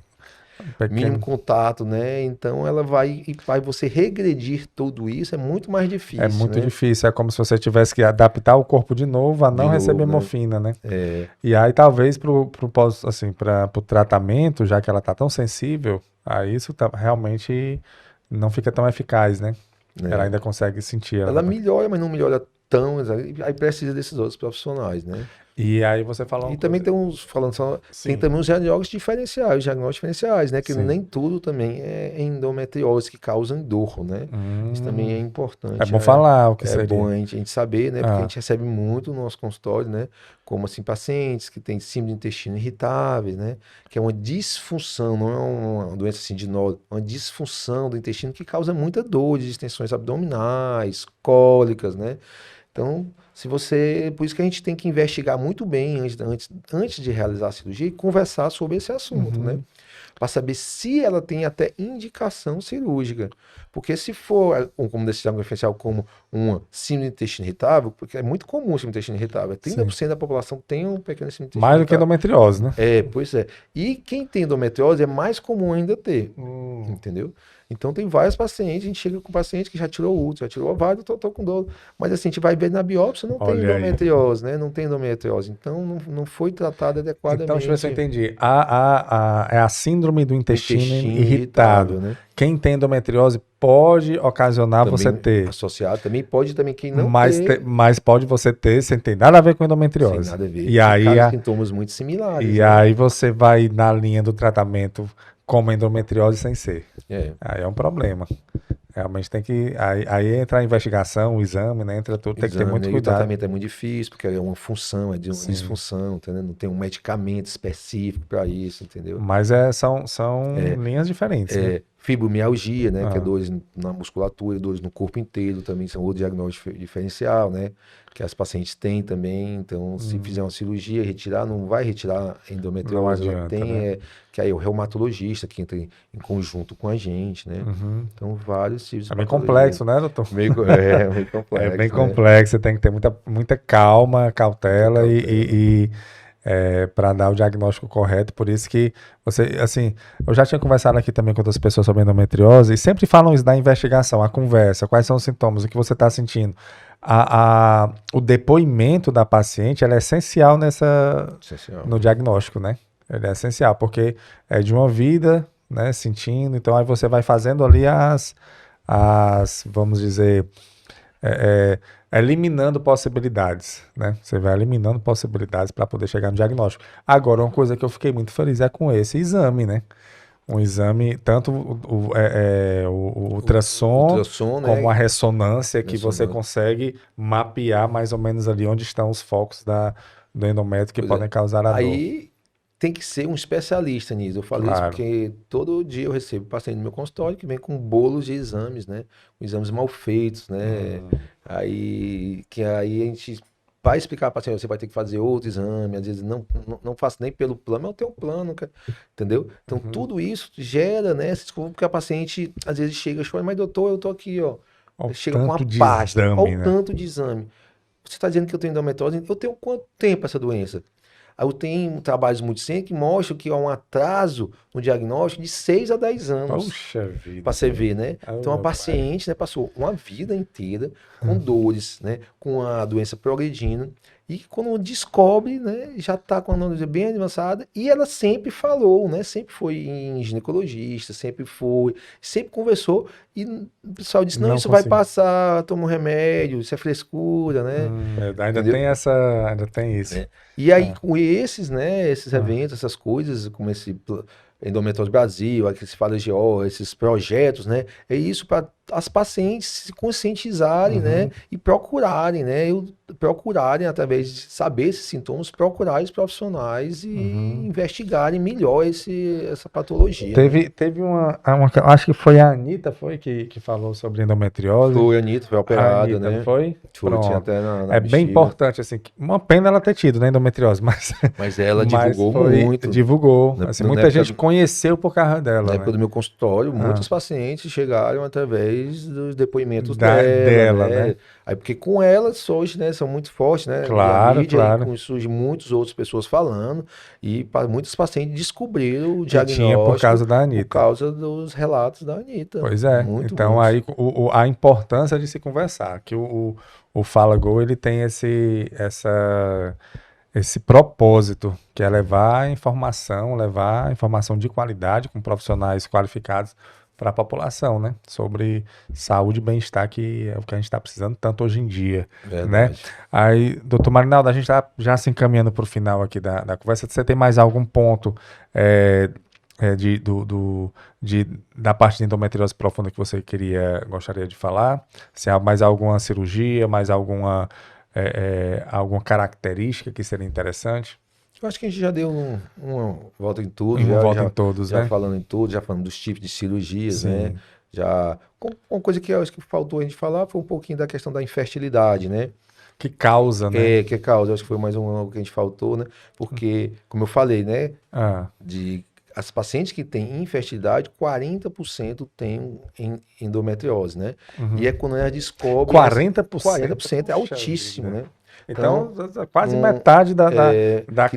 mínimo pequeno. contato, né, então ela vai, e vai você regredir tudo isso, é muito mais É difícil, muito né, difícil. É como se você tivesse que adaptar o corpo de novo a não de receber novo, né, morfina, né? é, E aí, talvez, assim, pro tratamento, já que ela tá tão sensível, aí isso realmente não fica tão eficaz, né? Ela né. ainda consegue sentir. Ela melhora, mas não melhora tão, aí precisa desses outros profissionais, né. E aí você falou uma E também coisa. tem uns, falando só, tem Sim. também os diagnósticos diferenciais, né? Que Sim. nem tudo também é endometriose que causa dor, né? Isso também é É importante, bom falar o que é bom seria. a gente saber, né? Porque a Ah, gente recebe muito no nosso consultório, né? Como assim, pacientes que têm síndrome do intestino irritável, né? Que é uma disfunção, não é uma doença assim de nó, uma disfunção do intestino que causa muita dor, de distensões abdominais, cólicas, né? Então, se você. Por isso que a gente tem que investigar muito bem antes de realizar a cirurgia e conversar sobre esse assunto, né? uhum, Para saber se ela tem até indicação cirúrgica. Porque se for, como decisão diferencial, como uma síndrome do intestino irritável, porque é muito comum síndrome do intestino irritável, sim. 30% da população tem um pequeno síndrome do intestino Mais do que irritável. endometriose, né? Pois é. E quem tem endometriose é mais comum ainda ter. Hum, Entendeu? Então tem vários pacientes, a gente chega com paciente que já tirou o útero, já tirou o ovário, tô com dor. Mas assim, a gente vai ver na biópsia, não tem olha aí. endometriose, né? Não tem endometriose. Então não foi tratado Então, deixa eu ver se eu adequadamente entendi. É a síndrome do o intestino intestino irritado. irritável, né? Quem tem endometriose pode ocasionar você Também ter, associado, também pode também quem não ter, mas pode você ter sem ter nada a ver com sem endometriose. nada a ver. E E aí, casos sintomas muito similares, e né? aí você vai na linha do tratamento como endometriose sem ser. É, Aí é um problema. Realmente tem que. Aí entra a investigação, o exame, né? Entra tudo, tem que ter exame, muito né? E o cuidado. tratamento é muito difícil, porque é uma função, é de uma Sim. disfunção, entendeu? Não tem um medicamento específico para isso, entendeu? Mas são linhas diferentes, né? Fibromialgia, né, que é Ah, dores na musculatura, dores no corpo inteiro, também são outro diagnóstico diferencial, né, que as pacientes têm também. Então, se fizer uma cirurgia, retirar, não vai retirar a não endometriose, ela adianta, tem, né? que aí é o reumatologista que entra em conjunto com a gente, né. Uhum. Então, vários tipos de É bem patologia. complexo, né, doutor? Meio É bem complexo, né. complexo, você tem que ter muita calma, Muita cautela cautela. para dar o diagnóstico correto. Por isso que você, assim, eu já tinha conversado aqui também com outras pessoas sobre endometriose e sempre falam isso da investigação, a conversa, quais são os sintomas, o que você está sentindo. O depoimento da paciente ela é essencial Essencial. no diagnóstico, né? Ele é essencial, porque é de uma vida, né, sentindo, então aí você vai fazendo ali vamos dizer, eliminando possibilidades, né? Você vai eliminando possibilidades para poder chegar no diagnóstico. Agora, uma coisa que eu fiquei muito feliz é com esse exame, né? um exame, tanto o ultrassom, ultrassom, né? como a ressonância, que você Ressonância. consegue mapear mais ou menos ali onde estão os focos do endométrio que Pois é. podem causar a dor. Aí tem que ser um especialista nisso. Eu falei isso Claro. porque todo dia eu recebo paciente no meu consultório que vem com bolos de exames, né? Com exames mal feitos, né? Aí a gente vai explicar para o paciente, você vai ter que fazer outro exame, às vezes não faço nem pelo plano, mas eu tenho um plano, cara, entendeu? Então tudo isso gera, né? Porque a paciente às vezes chega e fala, mas doutor, eu tô aqui, ó. Olha o Chega com uma tanto de pasta, exame, olha o né? tanto de exame. Você está dizendo que eu tenho endometriose? Eu tenho quanto tempo essa doença? Aí eu tenho trabalhos muito simples que mostram que há um atraso no diagnóstico de 6 a 10 anos. Poxa vida. Para você ver, né? Oh, Então a meu paciente, né, passou uma vida inteira com dores, né, com a doença progredindo e quando descobre, né, já está com a anamnese bem avançada e ela sempre falou, né, sempre foi em ginecologista, sempre conversou e o pessoal disse, não, Não isso vai consigo. passar, toma um remédio, isso é frescura, né? Ainda Entendeu? ainda tem isso. É. E aí, com esses, né, esses Ah. eventos, essas coisas, como esse Endometriose Brasil, aqui se fala de esses projetos, né, é isso para as pacientes se conscientizarem, né, e procurarem, né, procurarem através de saber esses sintomas, procurarem os profissionais e investigarem melhor essa patologia. Né? Teve acho que foi a Anitta, foi que falou sobre endometriose. Foi a Anitta, foi A operada, Anitta, né? não foi? Foi, tinha Pronto. até na É bem bexiga. importante, assim, uma pena ela ter tido, né, endometriose, mas ela divulgou muito. Divulgou. Na- Assim, na muita época gente conheceu por causa Na dela, época né? do meu consultório, muitos pacientes chegaram através dos depoimentos Dela, né? né? Aí, porque com ela hoje, né, são muito fortes, né? Claro, a mídia, claro. e surgem muitas outras pessoas falando, e muitos pacientes descobriram o E tinha por diagnóstico causa da por Anitta. causa dos relatos da Anitta. Pois é. Muito Então, muitos. aí a importância de se conversar, que o Fala Go, ele tem esse propósito, que é levar informação de qualidade com profissionais qualificados para a população, né? Sobre saúde e bem-estar, que é o que a gente está precisando tanto hoje em dia, né? Verdade. Aí, doutor Marinaldo, a gente está já se encaminhando para o final aqui da conversa. Você tem mais algum ponto da parte de endometriose profunda que você gostaria de falar? Se há mais alguma cirurgia, mais alguma característica que seria interessante? Eu acho que a gente já deu uma volta em tudo, Uma volta em todos, já né? falando em tudo, já falando dos tipos de cirurgias, Sim. né? Já, uma coisa que eu acho que faltou a gente falar foi um pouquinho da questão da infertilidade, né? Que causa, né? Que causa, eu acho que foi mais algo que a gente faltou, né? Porque, como eu falei, né? As pacientes que têm infertilidade, 40% têm endometriose, né? E é quando elas descobrem... 40%? 40% é altíssimo, né? Então, quase metade da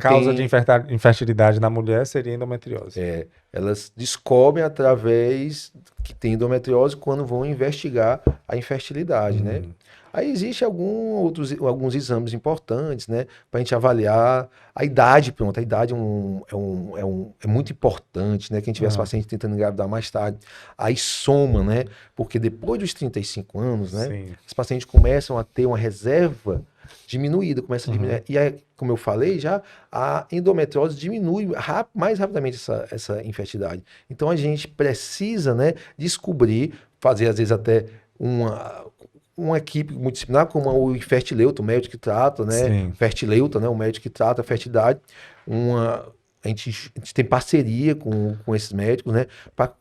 causa de infertilidade na mulher seria endometriose. Elas descobrem através que tem endometriose quando vão investigar a infertilidade, né? Aí existe alguns exames importantes, né? Para a gente avaliar a idade, pronto. A idade é muito importante, né? Quem tivesse paciente tentando engravidar mais tarde. Aí soma, né? Porque depois dos 35 anos, né? Sim. Os pacientes começam a ter uma reserva diminuída, começa a diminuir. E aí, como eu falei já, a endometriose diminui mais rapidamente essa infertilidade. Então a gente precisa, né, descobrir, fazer às vezes até uma equipe multidisciplinar, como o Infertileuta, o médico que trata, né? Sim. Fertileuta, né? O médico que trata a fertilidade. A gente tem parceria com esses médicos, né? Para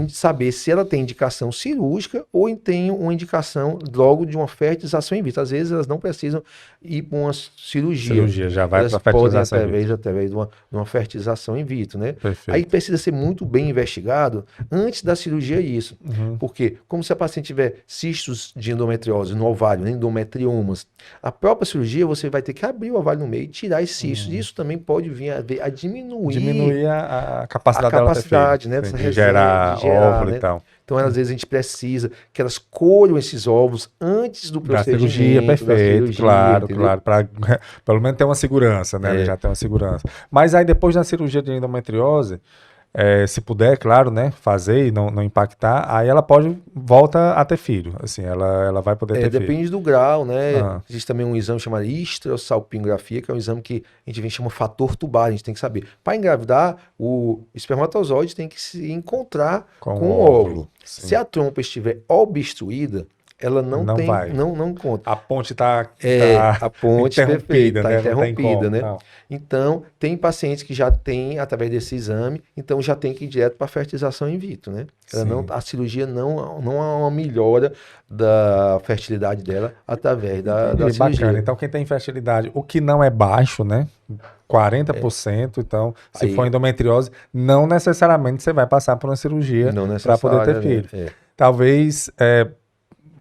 saber se ela tem indicação cirúrgica ou tem uma indicação logo de uma fertilização in vitro. Às vezes elas não precisam ir para uma cirurgia. Cirurgia, já vai para a fertilização in vitro. Através de uma fertilização in vitro, né? Perfeito. Aí precisa ser muito bem investigado antes da cirurgia isso. Porque, como se a paciente tiver cistos de endometriose no ovário, né? Endometriomas, a própria cirurgia você vai ter que abrir o ovário no meio e tirar esses cistos. Isso também pode vir a diminuir a capacidade dela ter filho, né, de gerar óvulo, né? e tal. Então, às vezes, a gente precisa que elas colham esses óvulos antes do procedimento. Da cirurgia, perfeito, claro, para pelo menos ter uma segurança, né? Já ter uma segurança. Mas aí, depois da cirurgia de endometriose, se puder, claro, né, fazer e não impactar, aí ela volta a ter filho, assim, ela vai poder ter filho. Depende do grau, né? Ah. Existe também um exame chamado histrossalpingografia, que é um exame que a gente chama fator tubar, a gente tem que saber. Para engravidar, o espermatozoide tem que se encontrar com o óvulo. Se a trompa estiver obstruída, ela não conta. A ponte está a ponte interrompida, está né? interrompida, né? Não. Então, tem pacientes que já têm, através desse exame, então já tem que ir direto para a fertilização in vitro, né? A cirurgia não há uma melhora da fertilidade dela através da cirurgia. Bacana. Então, quem tem infertilidade, o que não é baixo, né? 40%, então, se for endometriose, não necessariamente você vai passar por uma cirurgia para poder ter filho. Talvez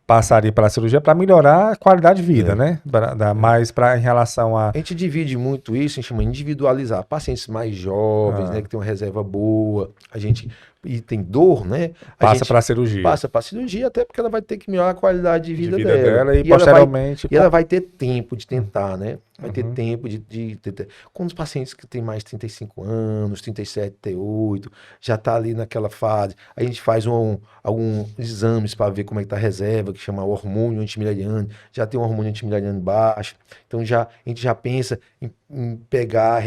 passaria pela cirurgia para melhorar a qualidade de vida, né? Mais em relação a... A gente divide muito isso, a gente chama de individualizar. Pacientes mais jovens, né, que tem uma reserva boa, e tem dor, né? Passa para a cirurgia. Passa para a cirurgia, até porque ela vai ter que melhorar a qualidade de vida dela. E posteriormente... ela vai ter tempo de tentar, né? Vai ter tempo de tentar. Quando os pacientes que têm mais de 35 anos, 37, 38, já está ali naquela fase, a gente faz alguns exames para ver como é que está a reserva, que chama hormônio antimileriano, já tem um hormônio antimileriano baixo, então a gente já pensa em pegar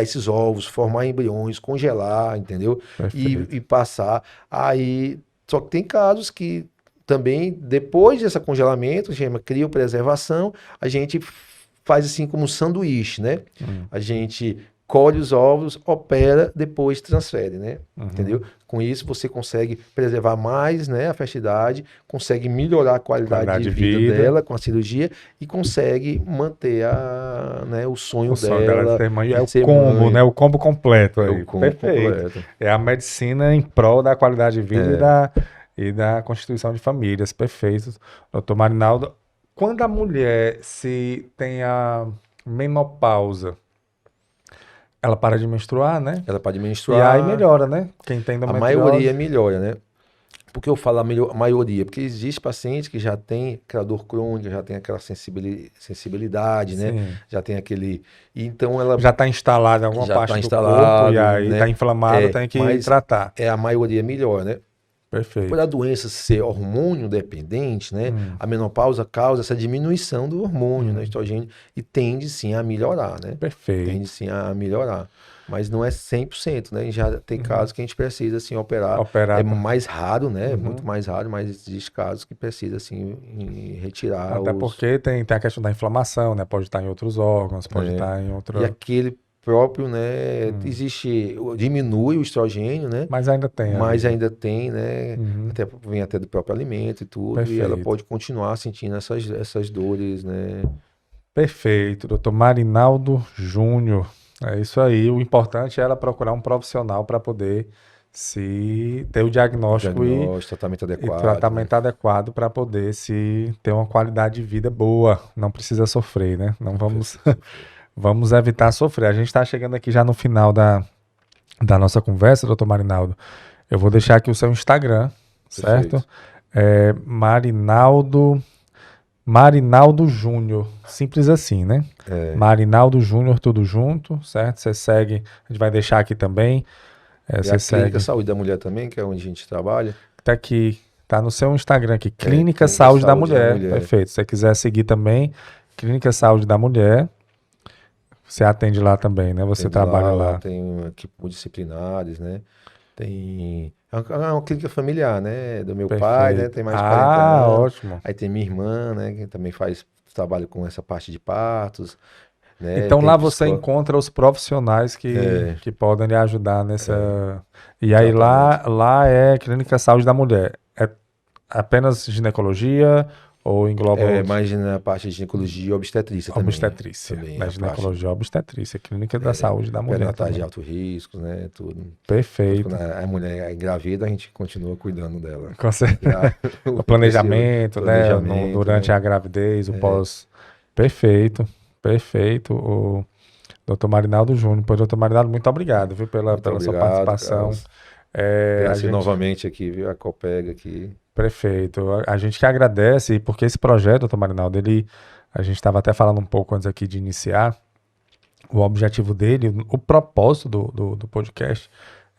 esses ovos, formar embriões, congelar, entendeu? E passar. Aí, só que tem casos que também, depois desse congelamento, a gente cria criopreservação, a gente faz assim como um sanduíche, né? A gente colhe os ovos, opera, depois transfere, né? Entendeu? Com isso você consegue preservar mais, né, a fertilidade, consegue melhorar a qualidade de vida dela com a cirurgia e consegue manter o sonho dela de ser mãe. É o combo, né? O combo completo aí. O combo completo. É a medicina em prol da qualidade de vida e da constituição de famílias. Perfeito. Doutor Marinaldo, quando a mulher se tem a menopausa, ela para de menstruar, né? Ela para de menstruar. E aí melhora, né? Quem tem endometriose... A maioria melhora, né? Por que eu falo a maioria? Porque existe paciente que já tem aquela dor crônica, já tem aquela sensibilidade, né? Já tem aquele... Então ela... Já está instalada em alguma parte do corpo e aí está inflamado, tem que tratar. A maioria melhora, né? Perfeito. Por a doença ser hormônio dependente, né? A menopausa causa essa diminuição do hormônio, né, estrogênio, e tende sim a melhorar, né? Perfeito. Tende sim a melhorar. Mas não é 100%, né? Já tem casos que a gente precisa assim operar. É mais raro, né? Muito mais raro, mas existe casos que precisa assim retirar. Até porque tem a questão da inflamação, né? Pode estar em outros órgãos, pode estar em outro... E aquele próprio, né? Diminui o estrogênio, né? Mas ainda tem. Ainda tem, né? Vem até do próprio alimento e tudo. Perfeito. E ela pode continuar sentindo essas dores, né? Perfeito, doutor Marinaldo Júnior. É isso aí. O importante é ela procurar um profissional para poder ter o diagnóstico e tratamento adequado para poder ter uma qualidade de vida boa. Não precisa sofrer, né? Não vamos... Vamos evitar sofrer. A gente está chegando aqui já no final da nossa conversa, doutor Marinaldo. Eu vou deixar aqui o seu Instagram, certo? Marinaldo Júnior. Simples assim, né? Marinaldo Júnior, tudo junto, certo? Você segue, a gente vai deixar aqui também. Você segue. Clínica Saúde da Mulher também, que é onde a gente trabalha. Tá aqui, tá no seu Instagram aqui, Clínica Saúde da Mulher. Perfeito. Se você quiser seguir também, Clínica Saúde da Mulher. Você atende lá também, né? Você trabalha lá. Tem equipe multidisciplinares, né? É uma clínica familiar, né? Do meu pai, né? Tem mais de 40 anos. Ótimo. Aí tem minha irmã, né? Que também faz trabalho com essa parte de partos. Né? Então lá você encontra os profissionais que podem lhe ajudar nessa... E aí lá é Clínica Saúde da Mulher. É apenas ginecologia... Ou engloba... mais na parte de ginecologia e obstetrícia também. Obstetrícia. Na ginecologia e obstetrícia. Clínica da Saúde da Mulher. Pré-natais de alto risco, né? Tudo. Perfeito. Quando a mulher é engravida, a gente continua cuidando dela. Com certeza. O planejamento, né? Durante a gravidez, o pós... Perfeito. Perfeito. O doutor Marinaldo Júnior. Pois, doutor Marinaldo, muito obrigado, viu? Pela sua participação. Novamente aqui, viu? A Copeg aqui. Perfeito. A gente que agradece, porque esse projeto, doutor Marinaldo, a gente estava até falando um pouco antes aqui de iniciar, o objetivo dele, o propósito do podcast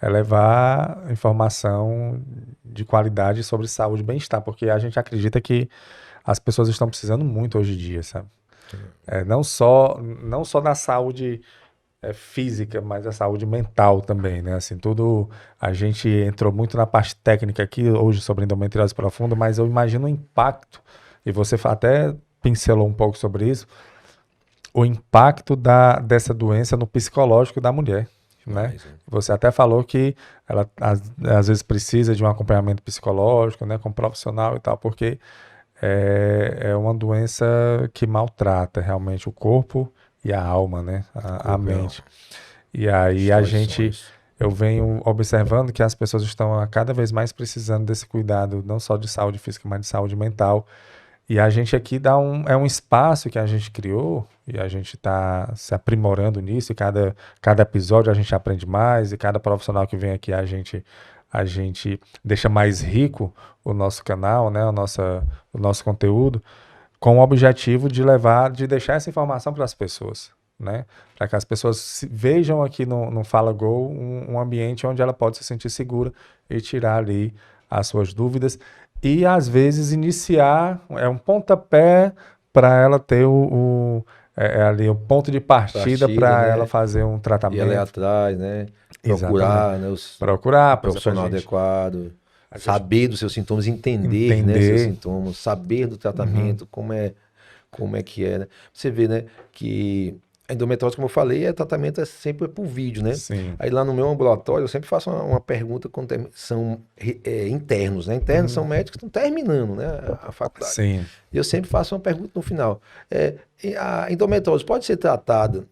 é levar informação de qualidade sobre saúde e bem-estar, porque a gente acredita que as pessoas estão precisando muito hoje em dia, sabe? Não só da saúde física, mas da saúde mental também, né? Assim, tudo, a gente entrou muito na parte técnica aqui hoje sobre endometriose profunda, mas eu imagino o impacto, e você até pincelou um pouco sobre isso, o impacto dessa doença no psicológico da mulher, né? Você até falou que ela às vezes precisa de um acompanhamento psicológico, né, com profissional e tal, porque é uma doença que maltrata realmente o corpo e a alma, né? A mente. E aí eu venho observando que as pessoas estão cada vez mais precisando desse cuidado, não só de saúde física, mas de saúde mental. E a gente aqui é um espaço que a gente criou e a gente está se aprimorando nisso, e cada episódio a gente aprende mais, e cada profissional que vem aqui a gente deixa mais rico o nosso canal, né, o nosso conteúdo, com o objetivo de deixar essa informação para as pessoas, né, para que as pessoas vejam aqui no Fala Go um ambiente onde ela pode se sentir segura e tirar ali as suas dúvidas e às vezes iniciar um pontapé para ela ter ali o ponto de partida para né? ela fazer um tratamento. E ela é atrás, né? Procurar, né, procurar profissional adequado, saber dos seus sintomas, entender, né, seus sintomas, saber do tratamento, como é que é, né? Você vê, né, que a endometriose, como eu falei, tratamento sempre por vídeo, né? Sim. Aí lá no meu ambulatório eu sempre faço uma pergunta quando são internos, né? Internos são médicos que estão terminando, né, a faculdade. Sim. E eu sempre faço uma pergunta no final. A endometriose pode ser tratada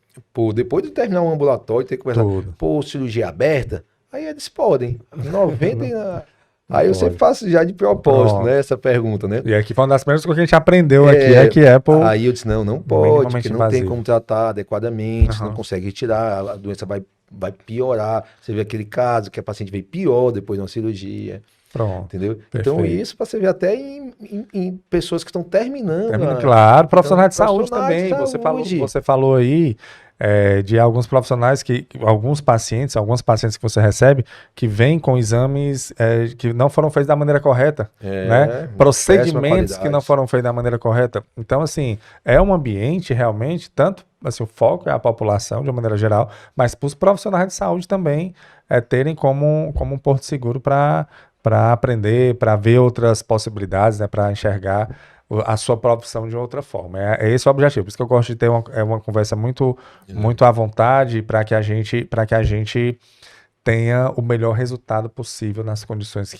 depois de terminar um ambulatório, ter que conversar por cirurgia aberta? Aí eles podem. 90 Aí eu sempre faço já de propósito, né, essa pergunta, né? E aqui foi uma das primeiras coisas que a gente aprendeu aqui, Aí eu disse, não pode, porque não tem como tratar adequadamente, não consegue retirar, a doença vai piorar. Você vê aquele caso que a paciente veio pior depois de uma cirurgia. Pronto. Entendeu? Perfeito. Então isso para você ver até em pessoas que estão terminando. Claro, profissionais de saúde também. Você falou aí de alguns profissionais alguns pacientes que você recebe que vêm com exames que não foram feitos da maneira correta, né? Procedimentos que não foram feitos da maneira correta. Então, assim, é um ambiente realmente, tanto assim, o foco é a população de uma maneira geral, mas para os profissionais de saúde também terem como um porto seguro para aprender, para ver outras possibilidades, né? Para enxergar a sua profissão de outra forma. É esse o objetivo. Por isso que eu gosto de ter uma conversa muito à vontade para que a gente tenha o melhor resultado possível nas condições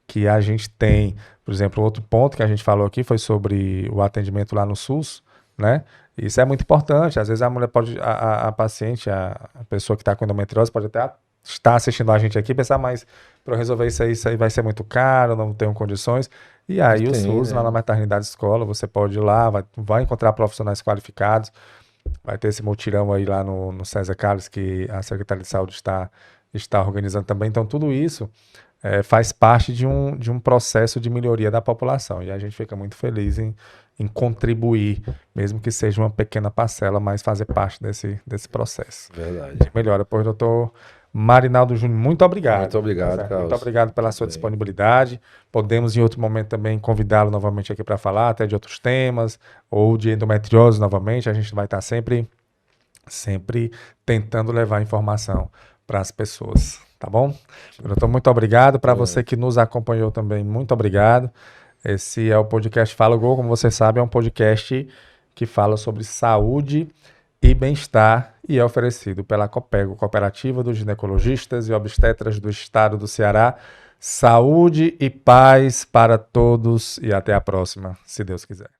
que a gente tem. Por exemplo, outro ponto que a gente falou aqui foi sobre o atendimento lá no SUS, né? Isso é muito importante. Às vezes a mulher a paciente, a pessoa que está com endometriose pode até estar assistindo a gente aqui e pensar, mas para eu resolver isso aí vai ser muito caro, não tenho condições. E aí o SUS, lá na maternidade escola, você pode ir lá, vai encontrar profissionais qualificados, vai ter esse mutirão aí lá no César Carlos, que a Secretaria de Saúde está organizando também. Então tudo isso faz parte de um processo de melhoria da população. E a gente fica muito feliz em contribuir, mesmo que seja uma pequena parcela, mas fazer parte desse processo. Verdade. De melhora. Pois, doutor Marinaldo Júnior, muito obrigado. Muito obrigado, Carlos. Muito obrigado pela sua disponibilidade. Podemos, em outro momento, também convidá-lo novamente aqui para falar até de outros temas, ou de endometriose novamente. A gente vai estar sempre tentando levar informação para as pessoas, tá bom? Doutor, muito obrigado. Para você que nos acompanhou também, muito obrigado. Esse é o podcast Fala Go, como você sabe, é um podcast que fala sobre saúde e bem-estar e é oferecido pela Copego, Cooperativa dos Ginecologistas e Obstetras do Estado do Ceará. Saúde e paz para todos e até a próxima, se Deus quiser.